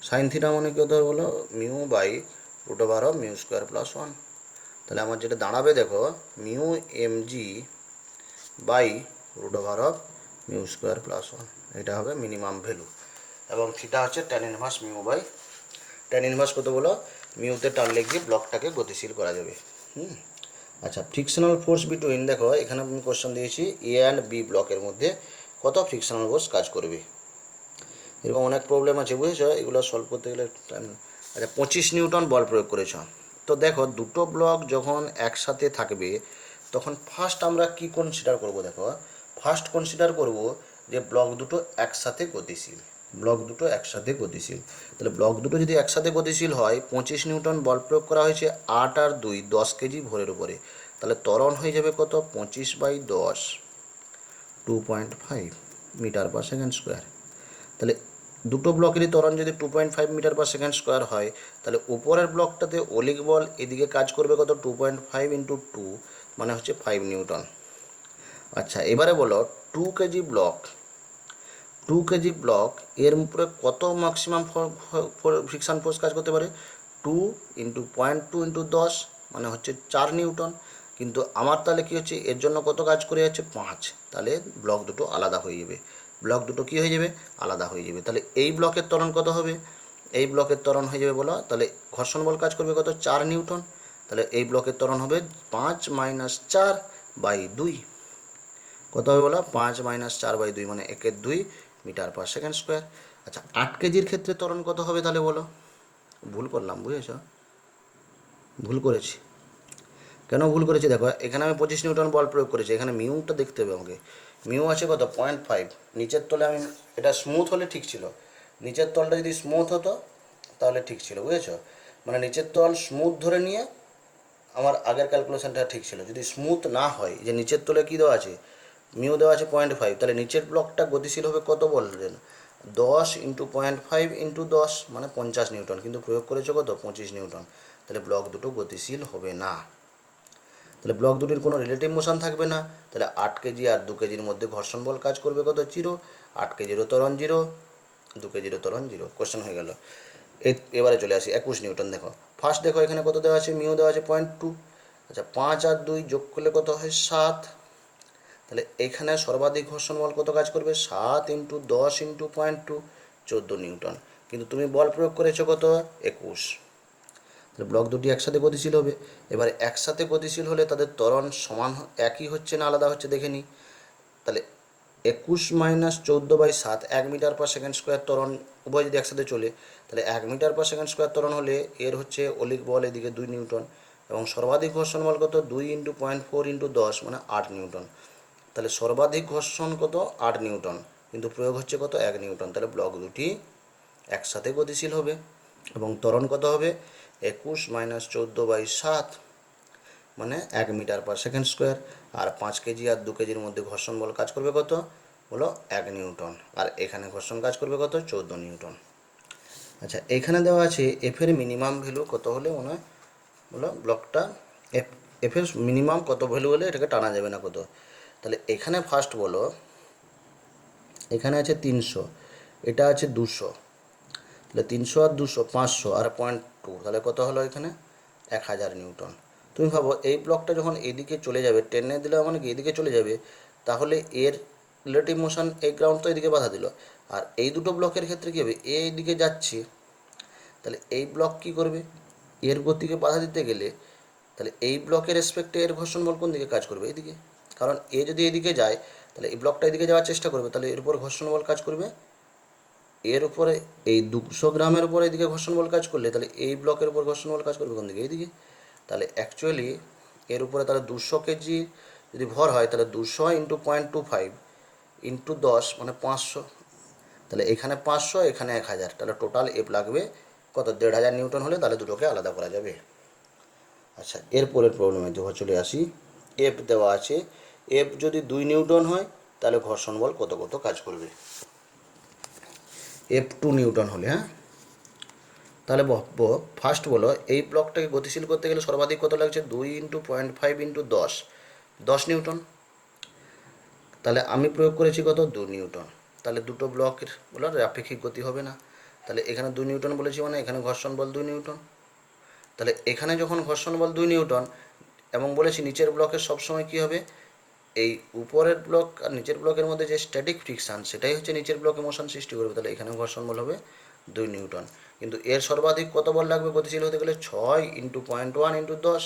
sine theta মানে কত হবে বলো, মিউ বাই √অফ মিউ স্কোয়ার প্লাস 1। তাহলে আমার যেটা দাঁড়াবে দেখো, মিউ এমজি বাই √অফ মিউ স্কোয়ার প্লাস 1, এটা হবে মিনিমাম ভ্যালু। এবং থিটা হচ্ছে tan inverse mu by, tan inverse কত বলো, মিউতে টানলে গিয়ে ব্লকটাকে গতিশীল করা যাবে। আচ্ছা, ফ্রিকশনাল ফোর্স বিটুইন, দেখো এখানে আমি কোশ্চেন দিয়েছি এ অ্যান্ড বি ব্লকের মধ্যে কত ফ্রিকশনাল ফোর্স কাজ করবে, এরকম অনেক প্রবলেম আছে বুঝেছো, এগুলো সলভ করতে গেলে টাইম। আচ্ছা, 25 নিউটন বল প্রয়োগ করেছ। তো দেখো দুটো ব্লক যখন একসাথে থাকবে তখন ফার্স্ট আমরা কি কনসিডার করব, দেখো ফার্স্ট কনসিডার করব যে ব্লক দুটো একসাথে গতিশীল, ব্লক দুটো একসাথে গতিশীল। তাহলে ব্লক দুটো যদি একসাথে গতিশীল হয়, 25 নিউটন বল প্রয়োগ করা হয়েছে 8 আর 2 10 কেজি ভরের উপরে, তাহলে ত্বরণ হয়ে যাবে কত, 25/10 2.5 মিটার পার সেকেন্ড স্কোয়ার। তাহলে দুটো ব্লকেরই ত্বরণ যদি 2.5 মিটার পার সেকেন্ড স্কোয়ার হয়, তাহলে উপরের ব্লকটাতে ওলিক বল এদিকে কাজ করবে কত, 2.5 ইন্টু 2 মানে হচ্ছে 5 নিউটন। আচ্ছা, এবারে বলো 2 কেজি ব্লক, 2 কেজি ব্লক এর উপরে কত ম্যাক্সিমাম ফ্রিকশন ফোর্স কাজ করতে পারে, 2 ইন্টু 0.2 ইন্টু 10 মানে হচ্ছে 4 নিউটন। কিন্তু আমার তাহলে কী হচ্ছে, এর জন্য কত কাজ করে যাচ্ছে, 5, তাহলে ব্লক দুটো আলাদা হয়ে যাবে, ব্লক দুটো কী হয়ে যাবে, আলাদা হয়ে যাবে। তাহলে এই ব্লকের ত্বরণ কত হবে, এই ব্লকের ত্বরণ হয়ে যাবে বলো, তাহলে ঘর্ষণ বল কাজ করবে কত, 4 নিউটন, তাহলে এই ব্লকের ত্বরণ হবে 5 - 4/2, কত হবে বলো, 5 - 4/2 মানে 1/2 মিটার পার সেকেন্ড স্কোয়ার। আচ্ছা, 8 কেজির ক্ষেত্রে ত্বরণ কত হবে তাহলে বলো, ভুল করলাম বুঝেছ, ভুল করেছি। কেন ভুল করেছি দেখো, এখানে আমি 25 নিউটন বল প্রয়োগ করেছি, এখানে মিউটা দেখতে হবে আমাকে, মিউ আছে কত 0.5, নিচের তলে আমি, এটা স্মুথ হলে ঠিক ছিল, নিচের তলটা যদি স্মুথ হতো তাহলে ঠিক ছিল বুঝেছো, মানে নিচের তল স্মুথ ধরে নিয়ে আমার আগের ক্যালকুলেশনটা ঠিক ছিল। যদি স্মুথ না হয়, যে নিচের তলে কী দেওয়া আছে, মিউ দেওয়া আছে 0.5, তাহলে নিচের ব্লকটা গতিশীল হবে কত বললেন, 10 ইন্টু 0.5 ইন্টু 10 মানে 50 নিউটন, কিন্তু প্রয়োগ করেছো কত, 25 নিউটন, তাহলে ব্লক দুটো গতিশীল হবে না, তাহলে ব্লক দুটির কোনো রিলেটিভ মোশন থাকবে না। তাহলে 8 কেজি আর 2 কেজির মধ্যে ঘর্ষণ বল কাজ করবে কত, 0, 8 কেজিরও ত্বরণ 0, 2 কেজিরও ত্বরণ 0, কোশ্চেন হয়ে গেল। এবারে চলে আসি 21 নিউটন, দেখো ফার্স্ট দেখো এখানে কত দেওয়া আছে, মিউ দেওয়া আছে 0.2, আচ্ছা 5 আর 2 যোগ করলে কত হয় 7, তাহলে এখানে সর্বাধিক ঘর্ষণ বল কত কাজ করবে, 7 ইন্টু 10 ইন্টু 0.2 14 নিউটন, কিন্তু তুমি বল প্রয়োগ করেছো কত, 21, তাহলে ব্লক দুটি একসাথে গতিশীল হবে। এবারে একসাথে গতিশীল হলে তাদের ত্বরণ সমান একই হচ্ছে না আলাদা হচ্ছে দেখে নিই, তাহলে 21 - 14/7 1 মিটার পার সেকেন্ড স্কোয়ার ত্বরণ, উভয় যদি একসাথে চলে তাহলে 1 মিটার পার সেকেন্ড স্কোয়ার ত্বরণ হলে এর হচ্ছে ওলিক বল এদিকে 2 নিউটন, এবং সর্বাধিক ঘর্ষণ বল কত, 2 ইন্টু 0.4 ইন্টু 10 মানে 8 নিউটন, তাহলে সর্বাধিক ঘর্ষণ কত, 8 নিউটন, কিন্তু প্রয়োগ হচ্ছে কত, 1 নিউটন, তাহলে ব্লক দুটি একসাথে গতিশীল হবে। এবং ত্বরণ কত হবে, 21 - 14/7 মানে 1 মিটার পার সেকেন্ড স্কোয়ার, আর 5 কেজি আর 2 কেজির মধ্যে ঘর্ষণ বল কাজ করবে কত বলো, 1 নিউটন, আর এখানে ঘর্ষণ কাজ করবে কত, 14 নিউটন। আচ্ছা, এখানে দেওয়া আছে এফের মিনিমাম ভ্যালু কত হলে মনে হয় বলো ব্লকটা, এফের মিনিমাম কত ভ্যালু হলে এটাকে টানা যাবে না কত, তাহলে এখানে ফার্স্ট বলো, এখানে আছে 300, এটা আছে 200, তাহলে 300 আর 200 500 আর 0.2, তাহলে কত হলো এখানে 1000 নিউটন। তুমি ভাবো এই ব্লকটা যখন এদিকে চলে যাবে, টেনে দিলে মানে কি এদিকে চলে যাবে, তাহলে এর রিলেটিভ মোশন, এই গ্রাউন্ড তো এদিকে বাধা দিল, আর এই দুটো ব্লকের ক্ষেত্রে কী হবে, এইদিকে যাচ্ছে, তাহলে এই ব্লক কী করবে, এর গতিকে বাধা দিতে গেলে তাহলে এই ব্লকের রেসপেক্টে এর ঘর্ষণ বল কোন দিকে কাজ করবে, এইদিকে, কারণ এ যদি এদিকে যায় তাহলে এই ব্লকটা এদিকে যাওয়ার চেষ্টা করবে, তাহলে এর উপর ঘর্ষণ বল কাজ করবে, এর উপরে এই 200 গ্রামের উপরে এদিকে ঘর্ষণ বল কাজ করলে তাহলে এই ব্লকের উপর ঘর্ষণ বল কাজ করবে কোন দিকে, এইদিকে, তাহলে অ্যাকচুয়ালি এর উপরে তাহলে 200 কেজি যদি ভর হয় তাহলে 200 ইন্টু 0.25 ইন্টু 10 মানে 500, তাহলে এখানে 500 এখানে 1000, তাহলে টোটাল এফ লাগবে কত, 1500 নিউটন হলে তাহলে দুটোকে আলাদা করা যাবে। আচ্ছা, এরপরের প্রবলেমে দেখো চলে আসি। এফ দেওয়া আছে, এফ যদি 2 নিউটন হয় তাহলে ঘর্ষণ বল কত কত কাজ করবে। এফ 2 নিউটন হলে, হ্যাঁ, তাহলে ফার্স্ট বলো এই ব্লকটাকে গতিশীল করতে গেলে সর্বাধিক কত লাগছে, 2 × 0.5 × 10, 10 নিউটন। তাহলে আমি প্রয়োগ করেছি কত, 2 নিউটন। তাহলে দুটো ব্লকের বলো আপেক্ষিক গতি হবে না। তাহলে এখানে 2 নিউটন বলেছি মানে এখানে ঘর্ষণ বল 2 নিউটন। তাহলে এখানে যখন ঘর্ষণ বল 2 নিউটন এবং বলেছি নিচের ব্লকের সবসময় কী হবে, এই উপরের ব্লক আর নিচের ব্লকের মধ্যে যে স্ট্যাটিক ফ্রিকশান সেটাই হচ্ছে নিচের ব্লকে মোশন সৃষ্টি করবে। তাহলে এখানে ঘর্ষণ বল হবে 2 নিউটন। কিন্তু এর সর্বাধিক কত বল লাগবে গতিশীল হতে গেলে, 6 × 0.1 × 10,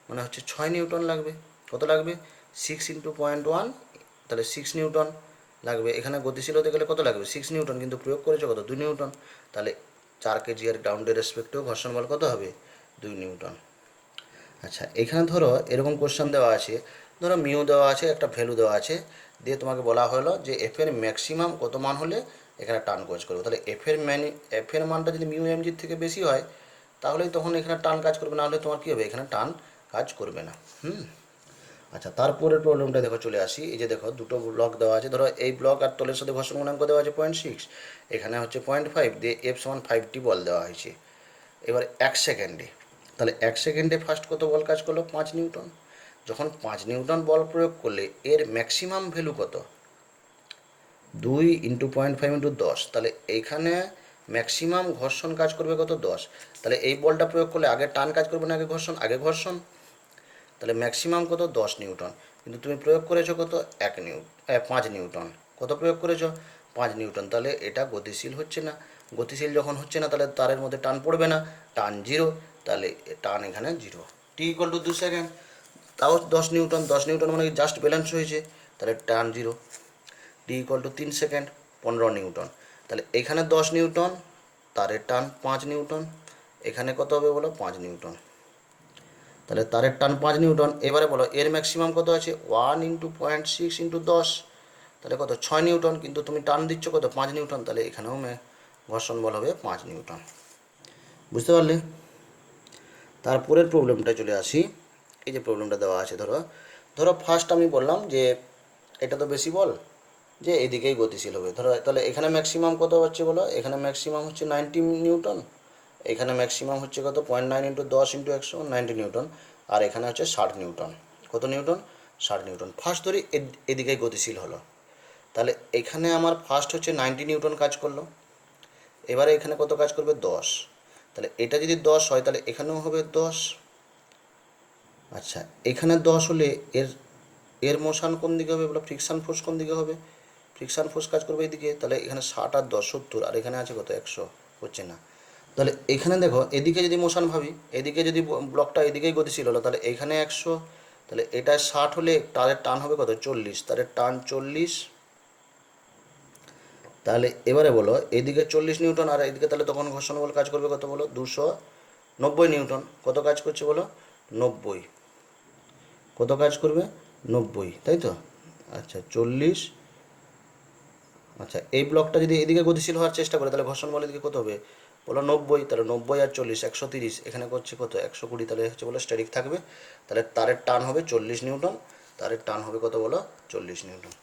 মানে হচ্ছে 6 নিউটন লাগবে। কত লাগবে, 6 × 0.1, তাহলে 6 নিউটন লাগবে। এখানে গতিশীল হতে গেলে কত লাগবে, 6 নিউটন, কিন্তু প্রয়োগ করেছে কত, 2 নিউটন। তাহলে 4 কেজি এর গ্রাউন্ডের রেসপেক্টেও ঘর্ষণ বল কত হবে, 2 নিউটন। আচ্ছা, এখানে ধরো এরকম কোশ্চেন দেওয়া আছে, ধরো মিউ দেওয়া আছে, একটা ভ্যালু দেওয়া আছে, দিয়ে তোমাকে বলা হলো যে এফের ম্যাক্সিমাম কত মান হলে এখানে টান কাজ করবে। তাহলে এফের মানটা যদি মিউ এমজির থেকে বেশি হয় তাহলেই তখন এখানে টান কাজ করবে, না হলে তোমার কী হবে, এখানে টান কাজ করবে না। আচ্ছা, তারপরের প্রবলেমটা দেখো চলে আসি। এই যে দেখো দুটো ব্লক দেওয়া আছে, ধরো এই ব্লক আর তলের সাথে ঘর্ষণ গুণাঙ্ক দেওয়া আছে 0.6, এখানে হচ্ছে 0.5, দিয়ে এফ সমান 5টি বল দেওয়া হয়েছে। এবার 1 সেকেন্ডে, তাহলে 1 সেকেন্ডে ফার্স্ট কত বল কাজ করলো, 5 নিউটন। যখন 5 নিউটন বল প্রয়োগ করলে এর ম্যাক্সিমাম ভ্যালু কত, 2 × 0.5 × 10, তাহলে এইখানে ম্যাক্সিমাম ঘর্ষণ কাজ করবে কত, 10। তাহলে এই বলটা প্রয়োগ করলে আগে টান কাজ করবে না আগে ঘর্ষণ, আগে ঘর্ষণ। তাহলে ম্যাক্সিমাম কত, 10 নিউটন, কিন্তু তুমি প্রয়োগ করেছো কত, 5 নিউটন। কত প্রয়োগ করেছো, 5 নিউটন। তাহলে এটা গতিশীল হচ্ছে না। গতিশীল যখন হচ্ছে না তাহলে তারের মধ্যে টান পড়বে না, টান 0। তাহলে টান এখানে 0। t = 2 সেকেন্ড, তাও 10 নিউটন, 10 নিউটন মানে জাস্ট ব্যালেন্স হয়েছে, তাহলে টান 0। t = 3 second, 15 Newton. তাহলে এখানে 10 নিউটন, তারের টান 5 নিউটন, এখানে কত হবে বলো, 5 নিউটন। তাহলে তারের টান 5 নিউটন। এবারে বলো এর ম্যাক্সিমাম কত আছে, 1 × 0.6 × 10, তাহলে কত, 6 নিউটন, কিন্তু তুমি টান দিচ্ছ কত, 5 নিউটন। তাহলে এখানেও ঘর্ষণ বল হবে 5 নিউটন। বুঝতে পারলে? তারপরের প্রবলেমটা চলে আসি। এই যে প্রবলেমটা দেওয়া আছে, ধরো ধরো ফার্স্ট আমি বললাম যে এটা তো বেশি বল, যে এদিকেই গতিশীল হবে। ধরো তাহলে এখানে ম্যাক্সিমাম কত হচ্ছে বলো, এখানে ম্যাক্সিমাম হচ্ছে 90 নিউটন, এখানে ম্যাক্সিমাম হচ্ছে কত, 0.9 × 10 × 100, 90 নিউটন, আর এখানে হচ্ছে 60 নিউটন। কত নিউটন, 60 নিউটন। ফার্স্ট ধরি এদিকেই গতিশীল হলো, তাহলে এখানে আমার ফার্স্ট হচ্ছে 90 নিউটন কাজ করলো। এবারে এখানে কত কাজ করবে, 10। তাহলে এটা যদি 10 হয় তাহলে এখানেও হবে 10। আচ্ছা, এখানে 10 হলে এর এর মোশন কোন দিকে হবে বলো, ফ্রিকশান ফোর্স কোন দিকে হবে, ফ্রিকশান ফোর্স কাজ করবে এইদিকে। তাহলে এখানে 60 আর 10 70, আর এখানে আছে কত, 100, হচ্ছে না। তাহলে এখানে দেখো এদিকে যদি মোশন ভাবি, এদিকে যদি ব্লকটা এদিকেই গতিশীল হলো, তাহলে এখানে 100, তাহলে এটা 60 হলে তারের টান হবে কত, 40, তারের টান 40। তাহলে এবারে বলো এদিকে 40 নিউটন আর এদিকে, তাহলে তখন ঘর্ষণ বল কাজ করবে কত বলো, 290 নিউটন। কত কাজ করছে বলো, 90। কত কাজ করবে, 90, তাই তো। আচ্ছা 40, আচ্ছা এই ব্লকটা যদি এদিকে গতিশীল হওয়ার চেষ্টা করে তাহলে ঘর্ষণ বল এদিকে কত হবে বলো, 90। তাহলে 90 আর 40, 130, এখানে করছে কত, 120, তাহলে হচ্ছে বলো স্ট্যাটিক থাকবে। তাহলে তারের টান হবে 40 নিউটন, তারের টান হবে কত বলো, 40 নিউটন।